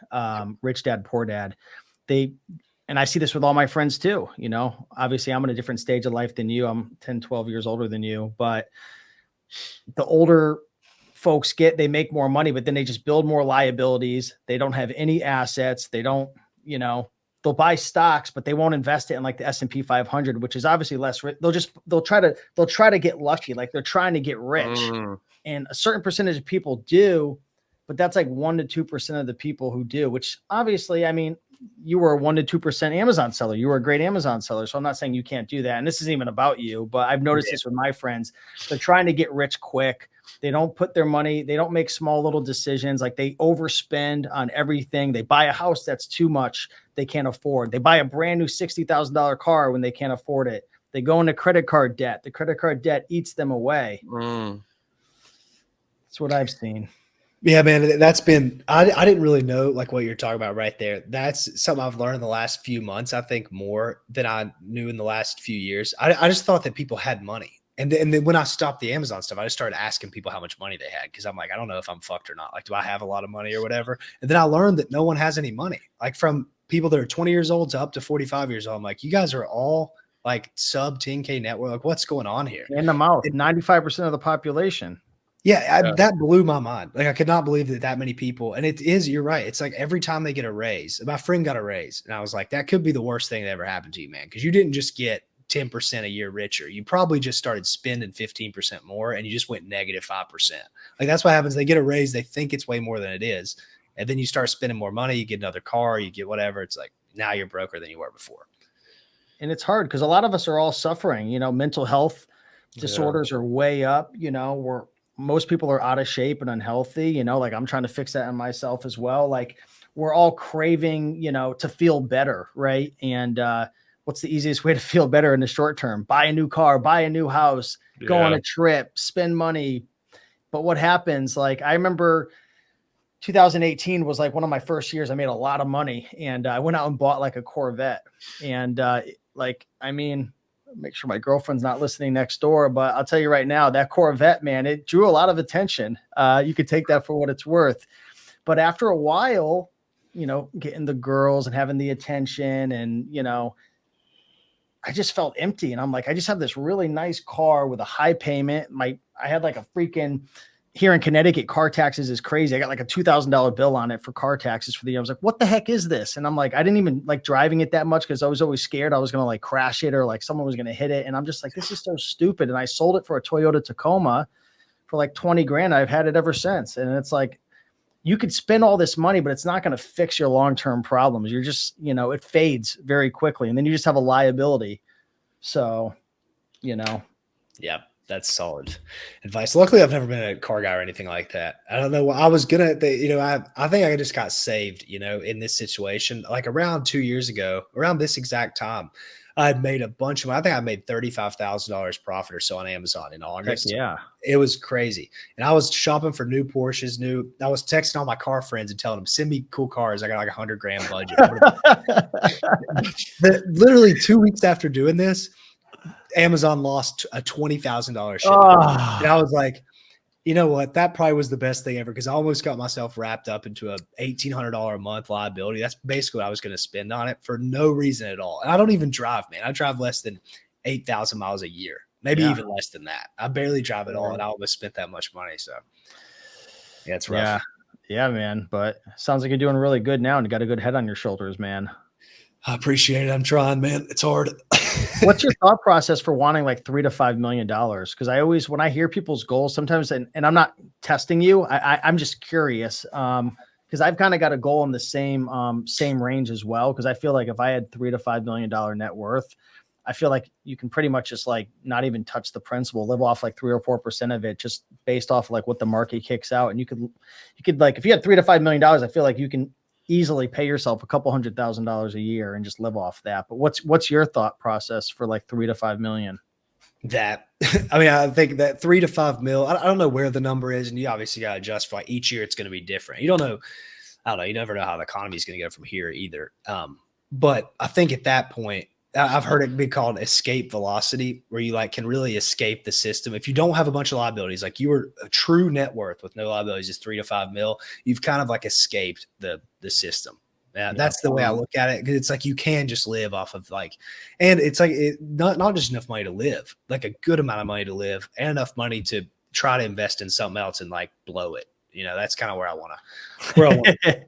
Rich Dad, Poor Dad. And I see this with all my friends too. Obviously I'm in a different stage of life than you. I'm 10, 12 years older than you, but the older folks they make more money, but then they just build more liabilities. They don't have any assets. They don't, they'll buy stocks, but they won't invest it in like the S&P 500, which is obviously less. They'll try to get lucky. Like they're trying to get rich, and a certain percentage of people do, but that's like 1% to 2% of the people who do, which obviously, I mean, you were a 1% to 2% Amazon seller. You were a great Amazon seller. So I'm not saying you can't do that. And this isn't even about you, but I've noticed this with my friends. They're trying to get rich quick. They don't put their money. They don't make small little decisions. Like they overspend on everything. They buy a house that's too much. They can't afford. They buy a brand new $60,000 car when they can't afford it. They go into credit card debt. The credit card debt eats them away. That's what I've seen. Yeah, man, that's been, I didn't really know like what you're talking about right there. That's something I've learned in the last few months, I think more than I knew in the last few years. I just thought that people had money. And then when I stopped the Amazon stuff, I just started asking people how much money they had. Cause I'm like, I don't know if I'm fucked or not. Like, do I have a lot of money or whatever? And then I learned that no one has any money. Like from people that are 20 years old to up to 45 years old. I'm like, you guys are all like sub 10K net worth. Like, what's going on here? In the mouth, 95% of the population. Yeah, that blew my mind. Like, I could not believe that many people, and it is, you're right. It's like every time they get a raise, my friend got a raise, and I was like, that could be the worst thing that ever happened to you, man. Cause you didn't just get 10% a year richer. You probably just started spending 15% more and you just went negative 5%. Like, that's what happens. They get a raise. They think it's way more than it is. And then you start spending more money. You get another car, you get whatever. It's like, now you're broker than you were before. And it's hard because a lot of us are all suffering, mental health disorders are way up, most people are out of shape and unhealthy, like I'm trying to fix that in myself as well. Like we're all craving, to feel better. Right. And, what's the easiest way to feel better in the short term? Buy a new car, buy a new house, go on a trip, spend money. But what happens? Like I remember 2018 was like one of my first years. I made a lot of money and I went out and bought like a Corvette. And make sure my girlfriend's not listening next door, but I'll tell you right now, that Corvette, man, it drew a lot of attention. You could take that for what it's worth. But after a while, getting the girls and having the attention and, I just felt empty. And I'm like, I just have this really nice car with a high payment. I had like a freaking, here in Connecticut, car taxes is crazy. I got like a $2,000 bill on it for car taxes for the year. I was like, what the heck is this? And I'm like, I didn't even like driving it that much because I was always scared I was going to like crash it or like someone was going to hit it. And I'm just like, this is so stupid. And I sold it for a Toyota Tacoma for like 20 grand. I've had it ever since. And it's like, you could spend all this money, but it's not going to fix your long-term problems. You're just, it fades very quickly. And then you just have a liability. So, Yeah, that's solid advice. Luckily, I've never been a car guy or anything like that. I don't know. I was going to, I think I just got saved, in this situation, like around 2 years ago, around this exact time. I had made a bunch of money. I think I made $35,000 profit or so on Amazon in August. Heck yeah. It was crazy. And I was shopping for new Porsches, I was texting all my car friends and telling them, send me cool cars. I got like $100 grand budget. Literally 2 weeks after doing this, Amazon lost a $20,000 shipment. And I was like, you know what? That probably was the best thing ever because I almost got myself wrapped up into a $1,800 a month liability. That's basically what I was going to spend on it for no reason at all. And I don't even drive, man. I drive less than 8,000 miles a year, maybe even less than that. I barely drive at all, and I almost spent that much money. So, yeah, it's rough. Yeah, man. But sounds like you're doing really good now and you got a good head on your shoulders, man. I appreciate it. I'm trying, man. It's hard. What's your thought process for wanting like $3 to $5 million? Because I always, when I hear people's goals, sometimes, and I'm not testing you, I'm just curious. Because I've kind of got a goal in the same range as well. Because I feel like if I had $3 to $5 million net worth, I feel like you can pretty much just like not even touch the principal, live off like 3 or 4% of it, just based off like what the market kicks out. And you could like, if you had $3 to $5 million, I feel like you can easily pay yourself a couple $100,000 a year and just live off that. But what's your thought process for like 3 to 5 million? I think that 3 to 5 mil, I don't know where the number is. And you obviously got to adjust for each year. It's going to be different. You don't know. I don't know. You never know how the economy is going to go from here either. But I think at that point, I've heard it be called escape velocity, where you like can really escape the system. If you don't have a bunch of liabilities, like you were a true net worth with no liabilities is 3 to 5 mil, you've kind of like escaped the system. That's the way I look at it. Cause it's like, you can just live off of like, and it's like, not just enough money to live, like a good amount of money to live and enough money to try to invest in something else and like blow it. That's kind of where I want to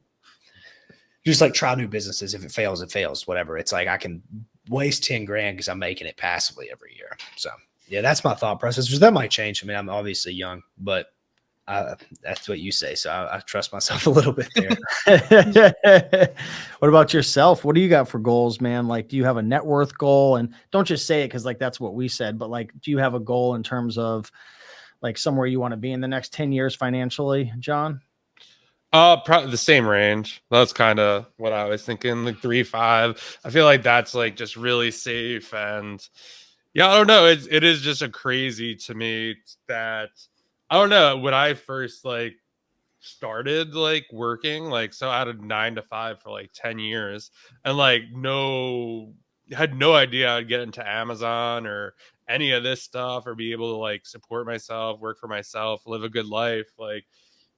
just like try new businesses. If it fails, it fails, whatever. It's like, I can waste 10 grand because I'm making it passively every year. So yeah, that's my thought process. That might change. I mean, I'm obviously young, but that's what you say. So I trust myself a little bit there. What about yourself? What do you got for goals, man? Like, do you have a net worth goal? And don't just say it because like that's what we said, but like, do you have a goal in terms of like somewhere you want to be in the next 10 years financially, John? Probably the same range. That's kind of what I was thinking, like 3-5. I feel like that's like just really safe. And yeah, I don't know. It is just a crazy to me that I don't know, when I first like started like working, like so out of 9 to 5 for like 10 years and like had no idea I'd get into Amazon or any of this stuff or be able to like support myself, work for myself, live a good life, like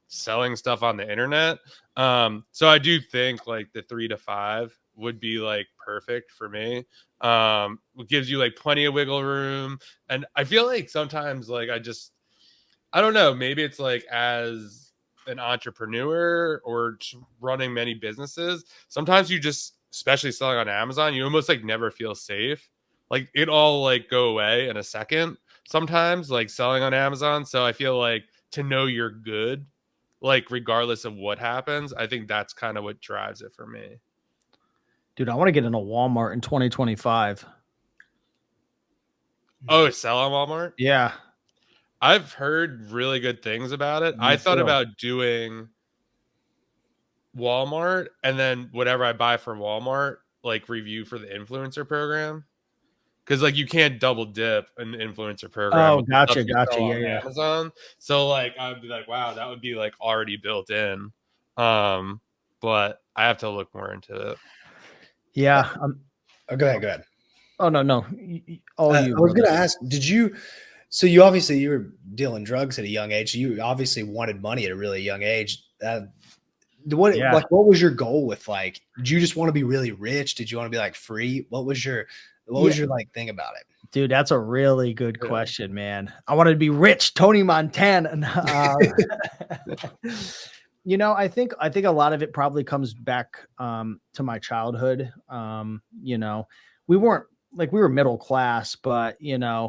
selling stuff on the internet. So I do think like the 3 to 5 would be like perfect for me. It gives you like plenty of wiggle room. And I feel like sometimes like I don't know, maybe it's like as an entrepreneur or running many businesses, sometimes you just, especially selling on Amazon, you almost like never feel safe. Like it all like go away in a second sometimes, like selling on Amazon. So I feel like to know you're good, like regardless of what happens, I think that's kind of what drives it for me. Dude, I want to get into Walmart in 2025. Oh, sell on Walmart? Yeah. I've heard really good things about it. I thought about doing Walmart and then whatever I buy from Walmart, like review for the influencer program. Because like you can't double dip an influencer program. Oh, with gotcha. stuff you sell on Yeah. Amazon. So like I would be like, wow, that would be like already built in. But I have to look more into it. Yeah. Go ahead. Oh, no. I was going to ask, so you were dealing drugs at a young age. You obviously wanted money at a really young age. What was your goal with like, did you just want to be really rich? Did you want to be like free? What was your like thing about it? Dude, that's a really good question, man. I wanted to be rich, Tony Montana. You know, I think a lot of it probably comes back to my childhood. You know, we were middle class, but I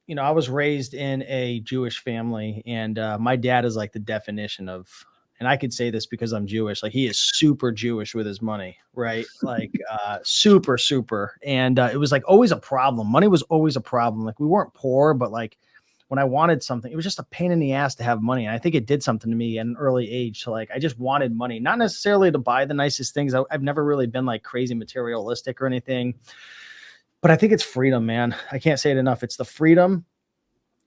was raised in a Jewish family, and my dad is like the definition of, and I could say this because I'm Jewish, like he is super Jewish with his money, right? Like super. And it was like always a problem. Money was always a problem. Like we weren't poor, but like when I wanted something, it was just a pain in the ass to have money. And I think it did something to me at an early age. So like, I just wanted money, not necessarily to buy the nicest things. I've never really been like crazy materialistic or anything, but I think it's freedom, man. I can't say it enough. It's the freedom.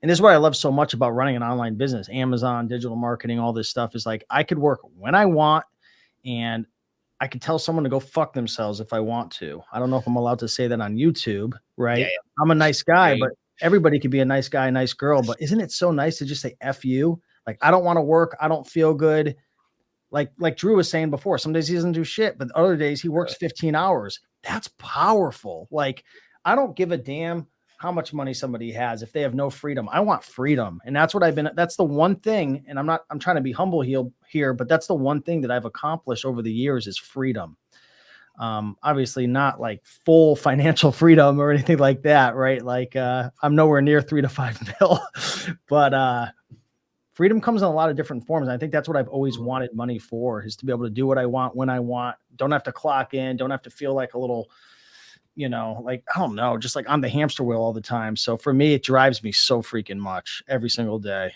And this is what I love so much about running an online business, Amazon, digital marketing, all this stuff is like, I could work when I want, and I could tell someone to go fuck themselves if I want to. I don't know if I'm allowed to say that on YouTube, right? Yeah. I'm a nice guy, but everybody could be a nice guy, a nice girl. But isn't it so nice to just say F you? Like, I don't want to work. I don't feel good. Like Drew was saying before, some days he doesn't do shit, but other days he works 15 hours. That's powerful. Like, I don't give a damn how much money somebody has if they have no freedom. I want freedom. And that's what that's the one thing. And I'm trying to be humble here, but that's the one thing that I've accomplished over the years is freedom. Obviously not like full financial freedom or anything like that. Right. Like, I'm nowhere near 3 to 5 mil, but, freedom comes in a lot of different forms. And I think that's what I've always wanted money for, is to be able to do what I want when I want. Don't have to clock in. Don't have to feel like a little, like, I don't know, just like on the hamster wheel all the time. So for me, it drives me so freaking much every single day.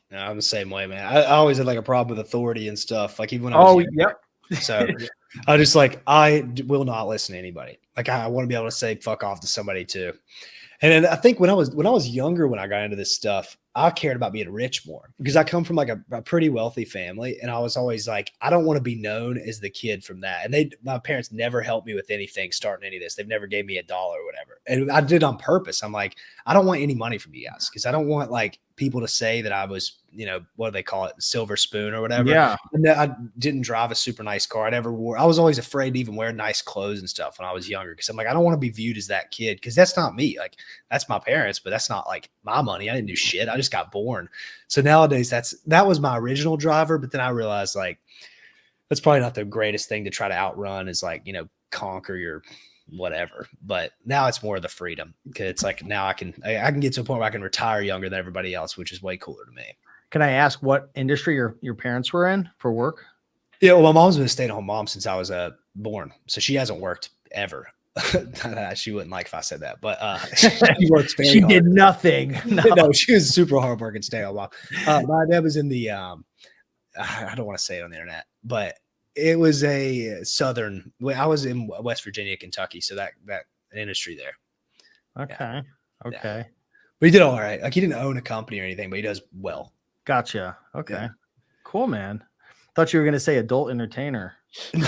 No, I'm the same way, man. I always had like a problem with authority and stuff. Like even when I was yep. So I just like, I will not listen to anybody. Like I want to be able to say fuck off to somebody too. And I think when I was younger, when I got into this stuff, I cared about being rich more because I come from like a pretty wealthy family. And I was always like, I don't want to be known as the kid from that. And my parents never helped me with anything, starting any of this. They've never gave me $1 or whatever. And I did on purpose. I'm like, I don't want any money from you guys because I don't want like people to say that I was, what do they call it? Silver spoon or whatever. Yeah. And I didn't drive a super nice car. I was always afraid to even wear nice clothes and stuff when I was younger. Cause I'm like, I don't want to be viewed as that kid. Cause that's not me. Like that's my parents, but that's not like my money. I didn't do shit. I just got born. So nowadays that was my original driver. But then I realized like, that's probably not the greatest thing to try to outrun is like, conquer your whatever. But now it's more of the freedom. Cause it's like, now I can get to a point where I can retire younger than everybody else, which is way cooler to me. Can I ask what industry your parents were in for work? Yeah, well, my mom's been a stay-at-home mom since I was born, so she hasn't worked ever. She wouldn't like if I said that, but she works very hard. Did nothing. No, she was super hardworking stay-at-home mom. My dad was in the I don't want to say it on the internet, but it was a southern. I was in West Virginia, Kentucky, so that industry there. Okay. Yeah. Okay. Yeah. But he did all right. Like he didn't own a company or anything, but he does well. Gotcha. Okay. Yeah. Cool, man. Thought you were going to say adult entertainer. No.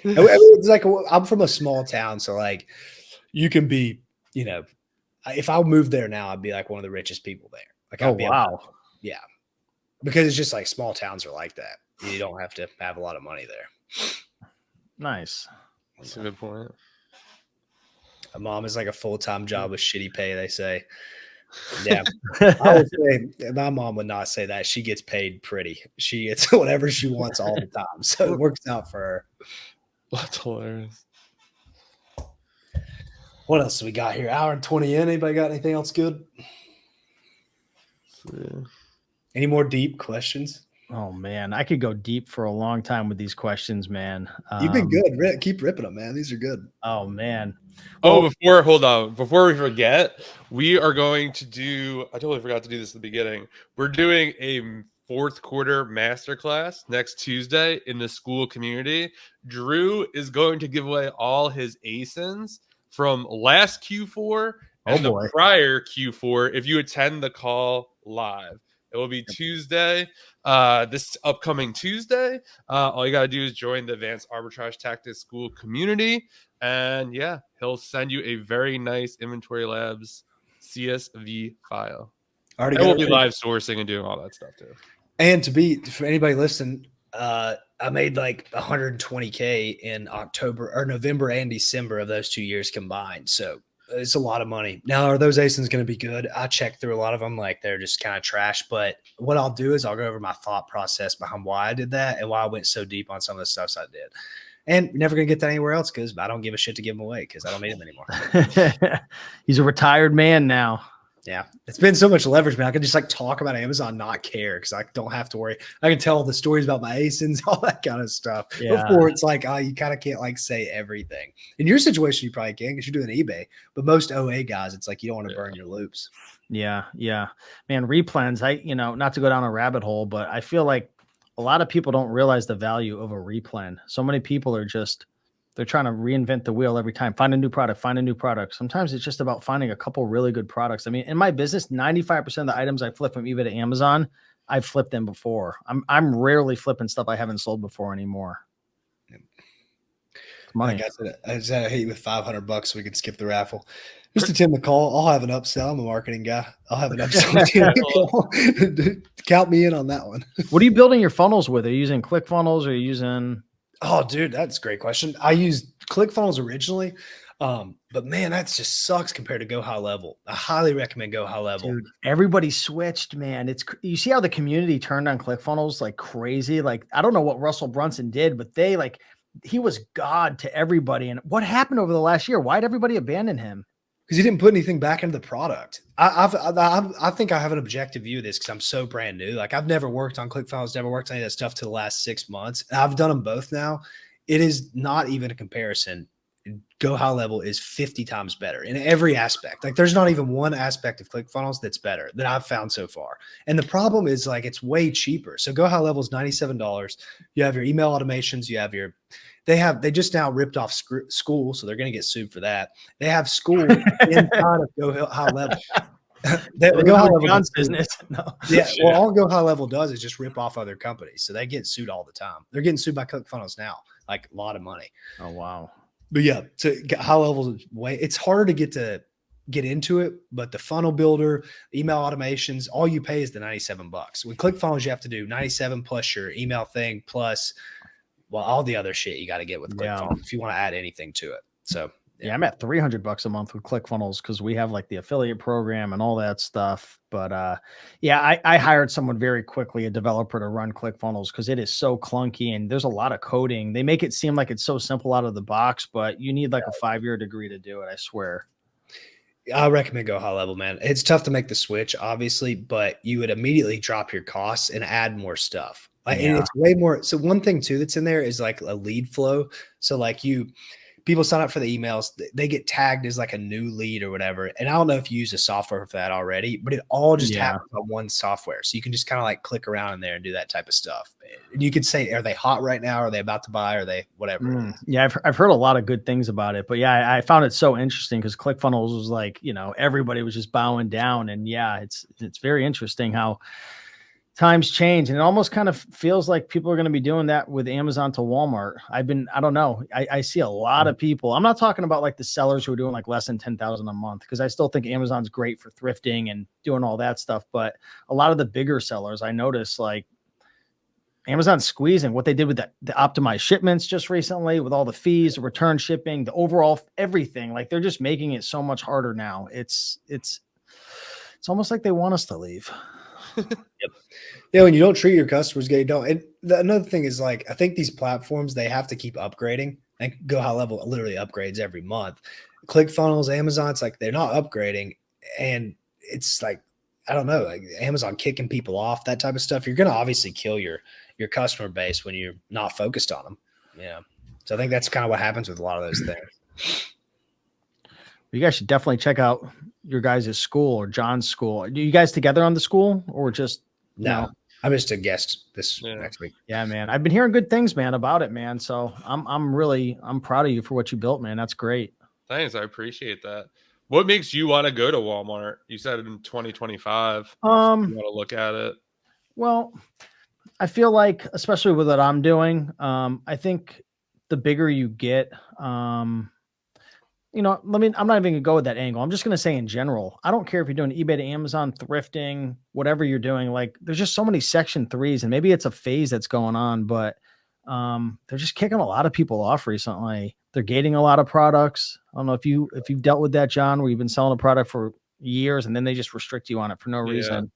It's like, I'm from a small town, so like you can be, if I moved there now, I'd be like one of the richest people there. Like Oh, I'd be wow. yeah, because it's just like small towns are like that. You don't have to have a lot of money there. Nice. That's a good point. My mom is like a full-time job with shitty pay, they say. Yeah. I would say my mom would not say that. She gets paid pretty. She gets whatever she wants all the time. So it works out for her. That's hilarious. What else do we got here? Hour and 20 in. Anybody got anything else good? Yeah. Any more deep questions? Oh man, I could go deep for a long time with these questions, man. You've been good. Keep ripping them, man. These are good. Oh man. Well, before we forget, we are going to do, I totally forgot to do this at the beginning. We're doing a fourth quarter masterclass next Tuesday in the school community. Drew is going to give away all his ASINs from last Q4 and the prior Q4 if you attend the call live. It will be Tuesday, this upcoming Tuesday. All you got to do is join the Advanced Arbitrage Tactics School community. And yeah, he'll send you a very nice Inventory Labs CSV file. And we'll be live sourcing and doing all that stuff too. And for anybody listening, I made like 120K in October or November and December of those 2 years combined. So it's a lot of money. Now, are those ASINs going to be good? I checked through a lot of them. Like they're just kind of trash. But what I'll do is I'll go over my thought process behind why I did that and why I went so deep on some of the stuff I did. And you're never going to get that anywhere else because I don't give a shit to give them away because I don't need them anymore. He's a retired man now. Yeah. It's been so much leverage, man. I can just like talk about Amazon, not care because I don't have to worry. I can tell the stories about my ASINs, all that kind of stuff. Yeah. Before it's like, you kind of can't like say everything. In your situation, you probably can because you're doing eBay. But most OA guys, it's like you don't want to burn your loops. Yeah. Yeah. Man, replens, not to go down a rabbit hole, but I feel like a lot of people don't realize the value of a replen. So many people are they're trying to reinvent the wheel every time, find a new product. Sometimes it's just about finding a couple really good products. I mean, in my business, 95% of the items I flip from eBay to Amazon, I've flipped them before. I'm rarely flipping stuff I haven't sold before anymore. Money. Like I said, I hate you with $500 so we can skip the raffle. Just attend the call. I'll have an upsell. I'm a marketing guy. I'll have an upsell. Count me in on that one. What are you building your funnels with? Are you using ClickFunnels or are you using... Oh, dude, that's a great question. I used ClickFunnels originally, but man, that just sucks compared to Go High Level. I highly recommend Go High Level. Dude, everybody switched, man. You see how the community turned on ClickFunnels like crazy. Like, I don't know what Russell Brunson did, but he was God to everybody. And what happened over the last year? Why'd everybody abandon him? Because he didn't put anything back into the product. I think I have an objective view of this because I'm so brand new. Like I've never worked on ClickFunnels, never worked on any of that stuff till the last 6 months. And I've done them both now. It is not even a comparison. Go High Level is 50 times better in every aspect. Like there's not even one aspect of ClickFunnels that's better that I've found so far. And the problem is like it's way cheaper. So Go High Level is $97. You have your email automations. You have they just now ripped off school, so they're going to get sued for that. They have school inside of Go High Level. Go High Level business. No. Yeah, well, all Go High Level does is just rip off other companies, so they get sued all the time. They're getting sued by ClickFunnels now, like a lot of money. Oh wow! But yeah, so High Level is it's harder to get into it, but the funnel builder, email automations, all you pay is the $97. With ClickFunnels, you have to do 97 plus your email thing plus. Well, all the other shit you got to get with ClickFunnels if you want to add anything to it. So yeah, I'm at $300 a month with ClickFunnels because we have like the affiliate program and all that stuff. But I hired someone very quickly, a developer, to run ClickFunnels because it is so clunky and there's a lot of coding. They make it seem like it's so simple out of the box, but you need like a 5-year degree to do it. I swear. I recommend Go High Level, man. It's tough to make the switch, obviously, but you would immediately drop your costs and add more stuff. And it's way more. So one thing too that's in there is like a lead flow. So like people sign up for the emails, they get tagged as like a new lead or whatever. And I don't know if you use a software for that already, but it all just happens on one software. So you can just kind of like click around in there and do that type of stuff. And you could say, are they hot right now? Are they about to buy? Are they whatever? Yeah, I've heard a lot of good things about it. But yeah, I found it so interesting because ClickFunnels was like, everybody was just bowing down. And yeah, it's very interesting how times change, and it almost kind of feels like people are going to be doing that with Amazon to Walmart. I don't know. I see a lot of people. I'm not talking about like the sellers who are doing like less than 10,000 a month, because I still think Amazon's great for thrifting and doing all that stuff. But a lot of the bigger sellers, I notice like Amazon's squeezing what they did with the optimized shipments just recently, with all the fees, the return shipping, the overall everything. Like they're just making it so much harder now. It's almost like they want us to leave. Yep. Yeah, when you don't treat your customers good, you don't. And another thing is like, I think these platforms, they have to keep upgrading and Go High Level literally upgrades every month. ClickFunnels, Amazon, it's like they're not upgrading. And it's like, I don't know, like Amazon kicking people off, that type of stuff. You're going to obviously kill your customer base when you're not focused on them. Yeah. So I think that's kind of what happens with a lot of those things. You guys should definitely check out your guys' school or John's school. Are you guys together on the school, or just no? I'm just a guest this next week. Yeah, man. I've been hearing good things, man, about it, man. So I'm proud of you for what you built, man. That's great. Thanks. I appreciate that. What makes you want to go to Walmart? You said in 2025. You want to look at it. Well, I feel like, especially with what I'm doing, I think the bigger you get, I'm not even gonna go with that angle. I'm just gonna say in general, I don't care if you're doing eBay to Amazon, thrifting, whatever you're doing. Like, there's just so many Section 3s, and maybe it's a phase that's going on, but they're just kicking a lot of people off recently. They're gating a lot of products. I don't know if you've dealt with that, John, where you've been selling a product for years and then they just restrict you on it for no reason.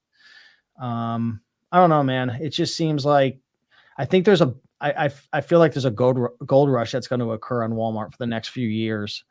I don't know, man. It just seems like I think I feel like there's a gold rush that's going to occur on Walmart for the next few years,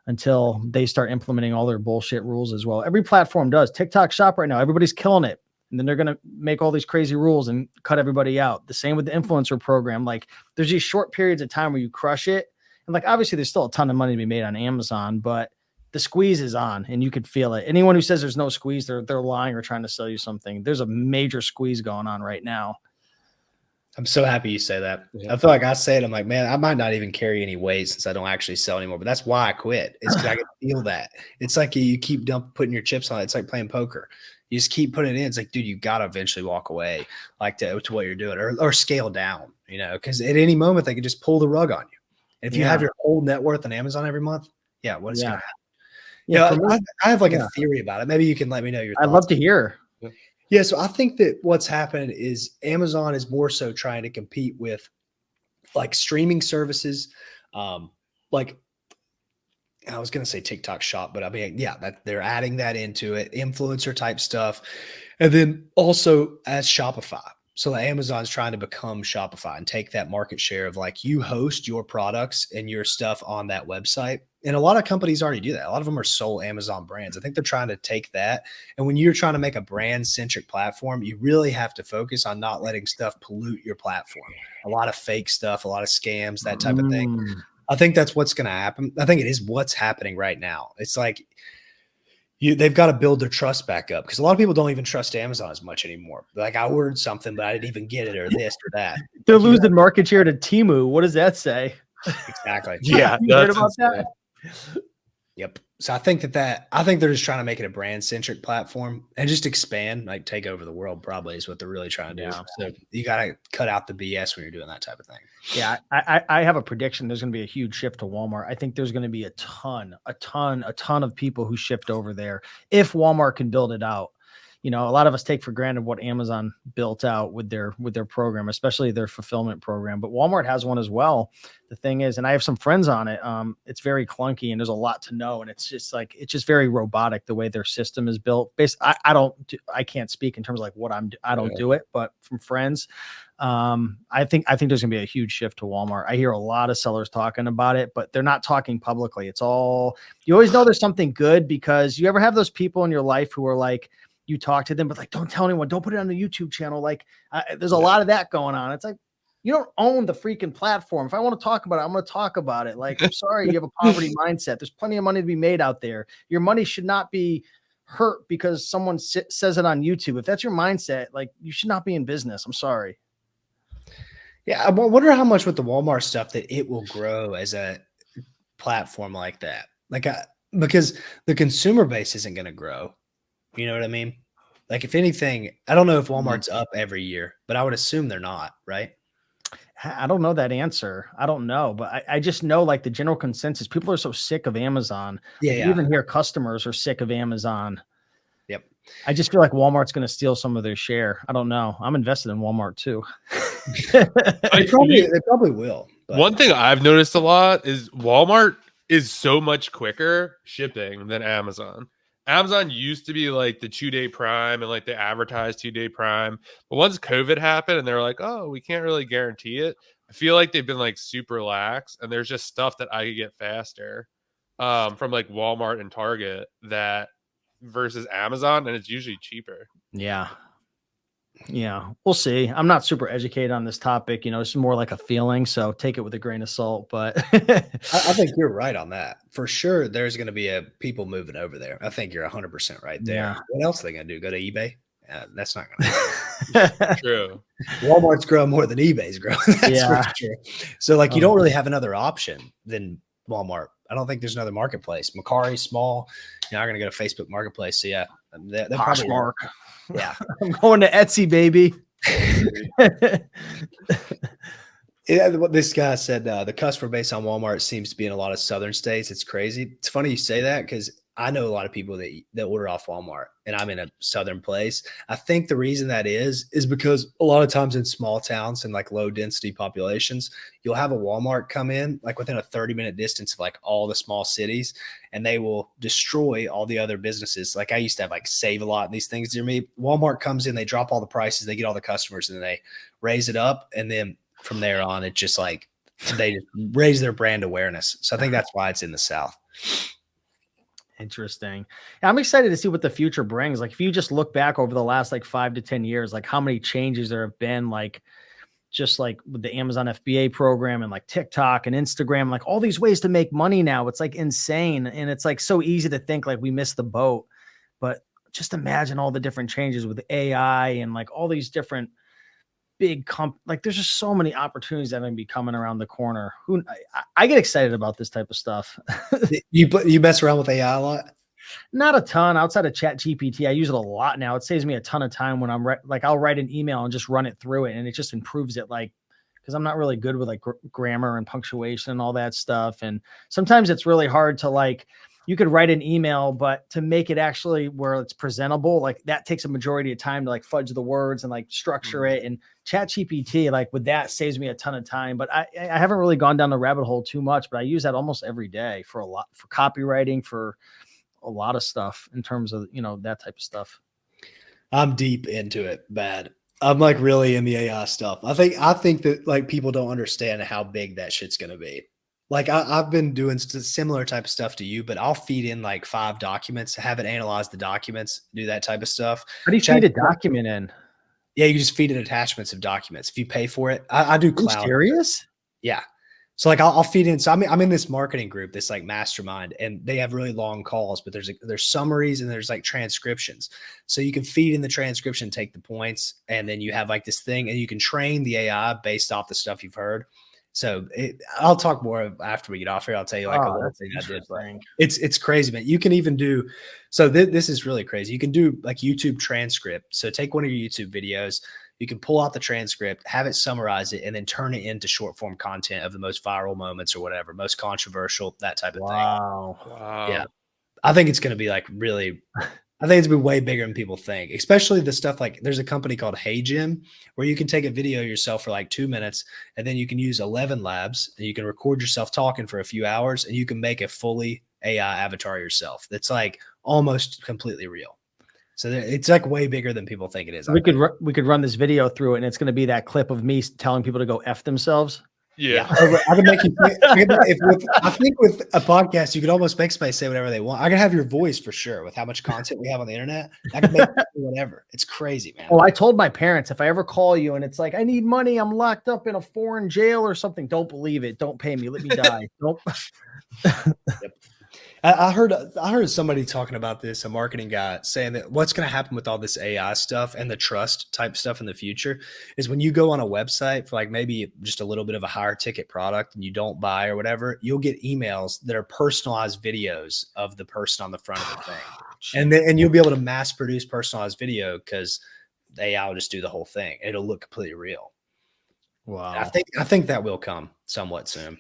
until they start implementing all their bullshit rules as well. Every platform does. TikTok Shop right now, everybody's killing it. And then they're going to make all these crazy rules and cut everybody out. The same with the influencer program. Like, there's these short periods of time where you crush it. And like, obviously there's still a ton of money to be made on Amazon, but the squeeze is on and you could feel it. Anyone who says there's no squeeze, they're lying or trying to sell you something. There's a major squeeze going on right now. I'm so happy you say that. I feel like I say it, I'm like, man, I might not even carry any weight since I don't actually sell anymore. But that's why I quit. It's because I can feel that. It's like you keep putting your chips on it. It's like playing poker. You just keep putting it in. It's like, dude, you got to eventually walk away like to what you're doing, or scale down, because at any moment they could just pull the rug on you. And if you have your whole net worth on Amazon every month, what is going to happen? I have like a theory about it. Maybe you can let me know your thoughts. I'd love to hear. Yeah, so I think that what's happened is Amazon is more so trying to compete with like streaming services. Like, I was going to say TikTok Shop, but I mean, that they're adding that into it, influencer type stuff. And then also as Shopify. So Amazon's trying to become Shopify and take that market share of like, you host your products and your stuff on that website. And a lot of companies already do that. A lot of them are sole Amazon brands. I think they're trying to take that. And when you're trying to make a brand centric platform, you really have to focus on not letting stuff pollute your platform. A lot of fake stuff, a lot of scams, that type of thing. I think that's what's going to happen. I think it is what's happening right now. It's like they've got to build their trust back up, because a lot of people don't even trust Amazon as much anymore. Like, I ordered something, but I didn't even get it, or this or that. They're losing market share to Temu. What does that say? Exactly. Yeah. You heard about that? Yep. So I think I think they're just trying to make it a brand centric platform and just expand, like take over the world, probably is what they're really trying to do. So you got to cut out the BS when you're doing that type of thing. Yeah. I have a prediction. There's going to be a huge shift to Walmart. I think there's going to be a ton of people who shift over there if Walmart can build it out. A lot of us take for granted what Amazon built out with their program, especially their fulfillment program, but Walmart has one as well. The thing is, and I have some friends on it. It's very clunky and there's a lot to know. And it's just very robotic, the way their system is built. I can't speak in terms of like what I don't do it, but from friends, I think there's gonna be a huge shift to Walmart. I hear a lot of sellers talking about it, but they're not talking publicly. It's all, you always know there's something good, because you ever have those people in your life who are like, you talk to them, but like, don't tell anyone, don't put it on the YouTube channel. Like, there's a lot of that going on. It's like, you don't own the freaking platform. If I want to talk about it, I'm going to talk about it. Like, I'm sorry, you have a poverty mindset. There's plenty of money to be made out there. Your money should not be hurt because someone says it on YouTube. If that's your mindset, like, you should not be in business. I'm sorry. Yeah. I wonder how much with the Walmart stuff that it will grow as a platform like that. Like, because the consumer base isn't going to grow. You know what I mean? Like if anything, I don't know if Walmart's up every year, but I would assume they're not, right? I don't know that answer. I don't know, but I just know like the general consensus, people are so sick of Amazon. Yeah, Like, you even hear customers are sick of Amazon. Yep. I just feel like Walmart's going to steal some of their share. I don't know. I'm invested in Walmart too. They probably will. But. One thing I've noticed a lot is Walmart is so much quicker shipping than Amazon. Amazon used to be like the 2-day prime and like they advertised 2-day prime. But once COVID happened and they're like, oh, we can't really guarantee it. I feel like they've been like super lax and there's just stuff that I could get faster from like Walmart and Target that versus Amazon, and it's usually cheaper. Yeah. We'll see. I'm not super educated on this topic. It's more like a feeling. So take it with a grain of salt, but I think you're right on that for sure. There's going to be people moving over there. I think you're 100% right there. Yeah. What else are they going to do? Go to eBay? That's not going to True. Walmart's growing more than eBay's growing. That's for sure. So like, you don't really have another option than Walmart. I don't think there's another marketplace. Macari, small, you're not going to go to Facebook Marketplace. So yeah, they're probably Poshmark. Yeah. I'm going to Etsy, baby. Yeah, what this guy said, the customer base on Walmart seems to be in a lot of southern states. It's crazy. It's funny you say that because I know a lot of people that order off Walmart, and I'm in a southern place. I think the reason that is because a lot of times in small towns and like low density populations, you'll have a Walmart come in like within a 30-minute distance of like all the small cities, and they will destroy all the other businesses. Like I used to have like Save a Lot and these things near me. Walmart comes in, they drop all the prices, they get all the customers, and then they raise it up, and then from there on, it's just like they just raise their brand awareness. So I think that's why it's in the South. Interesting. I'm excited to see what the future brings. Like if you just look back over the last like 5 to 10 years, like how many changes there have been, like just like with the Amazon FBA program and like TikTok and Instagram, like all these ways to make money now. It's like insane. And it's like so easy to think like we missed the boat, but just imagine all the different changes with AI and like all these different big like there's just so many opportunities that are going to be coming around the corner. I get excited about this type of stuff. You mess around with AI a lot? Not a ton outside of Chat GPT. I use it a lot now. It saves me a ton of time when I'm like, I'll write an email and just run it through it. And it just improves it. Like, cause I'm not really good with like grammar and punctuation and all that stuff. And sometimes it's really hard to like, you could write an email, but to make it actually where it's presentable, like that takes a majority of time to like fudge the words and like structure it. And Chat GPT, like with that saves me a ton of time, but I haven't really gone down the rabbit hole too much, but I use that almost every day for copywriting, for a lot of stuff in terms of, that type of stuff. I'm deep into it. Bad. I'm like really in the AI stuff. I think that like people don't understand how big that shit's going to be. Like I've been doing similar type of stuff to you, but I'll feed in like 5 documents, have it analyze the documents, do that type of stuff. How do you feed a document in? Yeah, you just feed it attachments of documents. If you pay for it, I do cloud. Are you serious? Yeah. So like I'll feed in. So I'm in this marketing group, this like mastermind, and they have really long calls, but there's summaries and there's like transcriptions. So you can feed in the transcription, take the points, and then you have like this thing, and you can train the AI based off the stuff you've heard. So I'll talk more after we get off here. I'll tell you like a little thing I did. It's crazy, man. You can even do, so this is really crazy. You can do like YouTube transcript. So take one of your YouTube videos, you can pull out the transcript, have it summarize it, and then turn it into short form content of the most viral moments or whatever, most controversial, that type of thing. Wow. Yeah. I think it's going to be like really, I think it's going to be way bigger than people think, especially the stuff like there's a company called Hey Gym where you can take a video yourself for like 2 minutes and then you can use 11 labs and you can record yourself talking for a few hours and you can make a fully AI avatar yourself. That's like almost completely real. So it's like way bigger than people think it is. We could run this video through it and it's going to be that clip of me telling people to go F themselves. Yeah. I can make you I think with a podcast, you could almost make somebody say whatever they want. I can have your voice for sure with how much content we have on the internet. I can make whatever. It's crazy, man. Oh, I told my parents, if I ever call you and it's like, I need money, I'm locked up in a foreign jail or something, don't believe it. Don't pay me. Let me die. Don't. Yep. I heard somebody talking about this, a marketing guy saying that what's going to happen with all this AI stuff and the trust type stuff in the future is when you go on a website for like maybe just a little bit of a higher ticket product and you don't buy or whatever, you'll get emails that are personalized videos of the person on the front of the thing. And you'll be able to mass produce personalized video because the AI will just do the whole thing. It'll look completely real. Wow. I think that will come somewhat soon.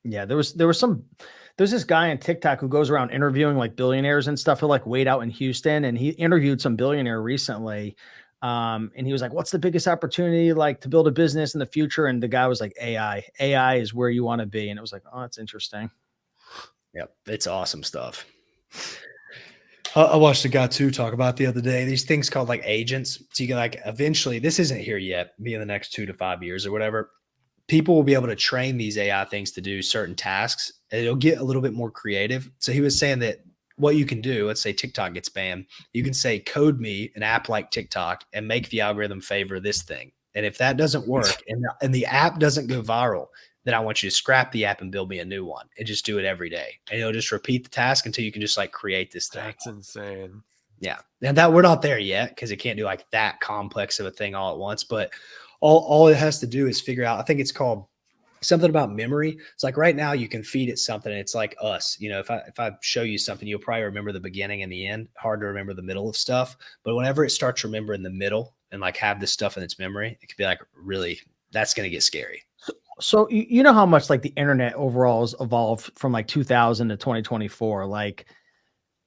Yeah, there's this guy on TikTok who goes around interviewing like billionaires and stuff. He'll like wait out in Houston, and he interviewed some billionaire recently. And he was like, "What's the biggest opportunity like to build a business in the future?" And the guy was like, "AI. AI is where you want to be." And it was like, "Oh, that's interesting." Yep, it's awesome stuff. I watched a guy too talk about the other day, these things called like agents. So you can like eventually, this isn't here yet, be in the next 2 to 5 years or whatever. People will be able to train these AI things to do certain tasks, and it'll get a little bit more creative. So he was saying that what you can do, let's say TikTok gets banned, you can say, code me an app like TikTok and make the algorithm favor this thing. And if that doesn't work and the app doesn't go viral, then I want you to scrap the app and build me a new one and just do it every day. And it'll just repeat the task until you can just like create this thing. That's insane. Yeah. And that we're not there yet because it can't do like that complex of a thing all at once. But all it has to do is figure out, I think it's called something about memory. It's like right now you can feed it something. And it's like us, you know, if I show you something, you'll probably remember the beginning and the end. Hard to remember the middle of stuff. But whenever it starts remembering the middle and like have this stuff in its memory, it could be like, really, that's going to get scary. So you know how much like the internet overall has evolved from like 2000 to 2024. Like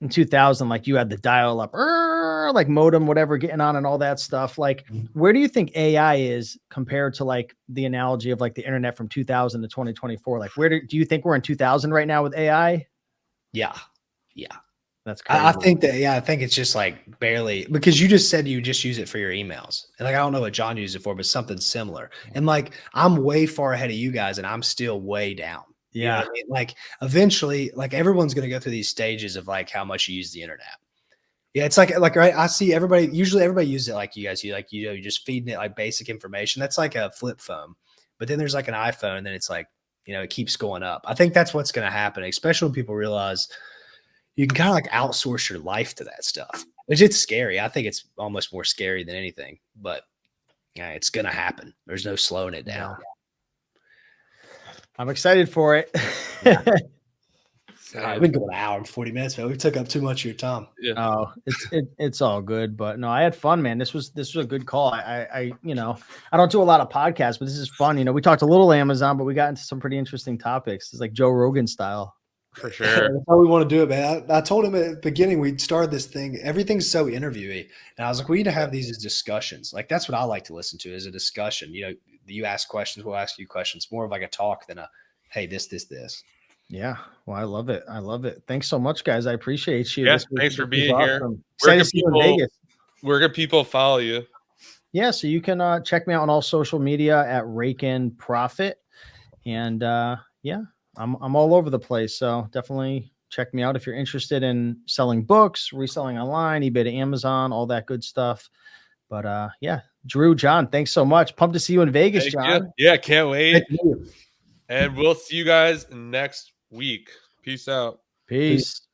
in 2000, like you had the dial up, like modem, whatever, getting on and all that stuff. Like, where do you think AI is compared to like the analogy of like the internet from 2000 to 2024? Like, where do you think we're in 2000 right now with AI? Yeah. That's crazy. I think that, I think it's just like barely, because you just said you just use it for your emails. And like, I don't know what John used it for, but something similar. And like, I'm way far ahead of you guys and I'm still way down. Yeah. You know what I mean? Like eventually, like everyone's going to go through these stages of like how much you use the internet. Yeah. It's like, right. I see usually everybody uses it like you guys, you're just feeding it like basic information. That's like a flip phone, but then there's like an iPhone and then it's like, it keeps going up. I think that's what's going to happen, especially when people realize you can kind of like outsource your life to that stuff, which it's scary. I think it's almost more scary than anything, but yeah, it's going to happen. There's no slowing it down. I'm excited for it. We've been going an hour and 40 minutes, man. We took up too much of your time. Yeah. Oh, it's all good, but no, I had fun, man. This was a good call. I don't do a lot of podcasts, but this is fun. We talked a little Amazon, but we got into some pretty interesting topics. It's like Joe Rogan style. For sure. That's how we want to do it, man. I told him at the beginning we started this thing. Everything's so interviewee, and I was like, we need to have these as discussions. Like that's what I like to listen to is a discussion. You ask questions, we'll ask you questions. More of like a talk than a, hey, this. Yeah, well, I love it. Thanks so much, guys. I appreciate you. Yeah, thanks for being here. Excited to see you in Vegas. Where can people follow you? Yeah, so you can check me out on all social media at Raiken Profit, and I'm all over the place. So definitely check me out if you're interested in selling books, reselling online, eBay to Amazon, all that good stuff. But Drew, John, thanks so much. Pumped to see you in Vegas, John. Yeah, can't wait. And we'll see you guys next week. Peace out. Peace.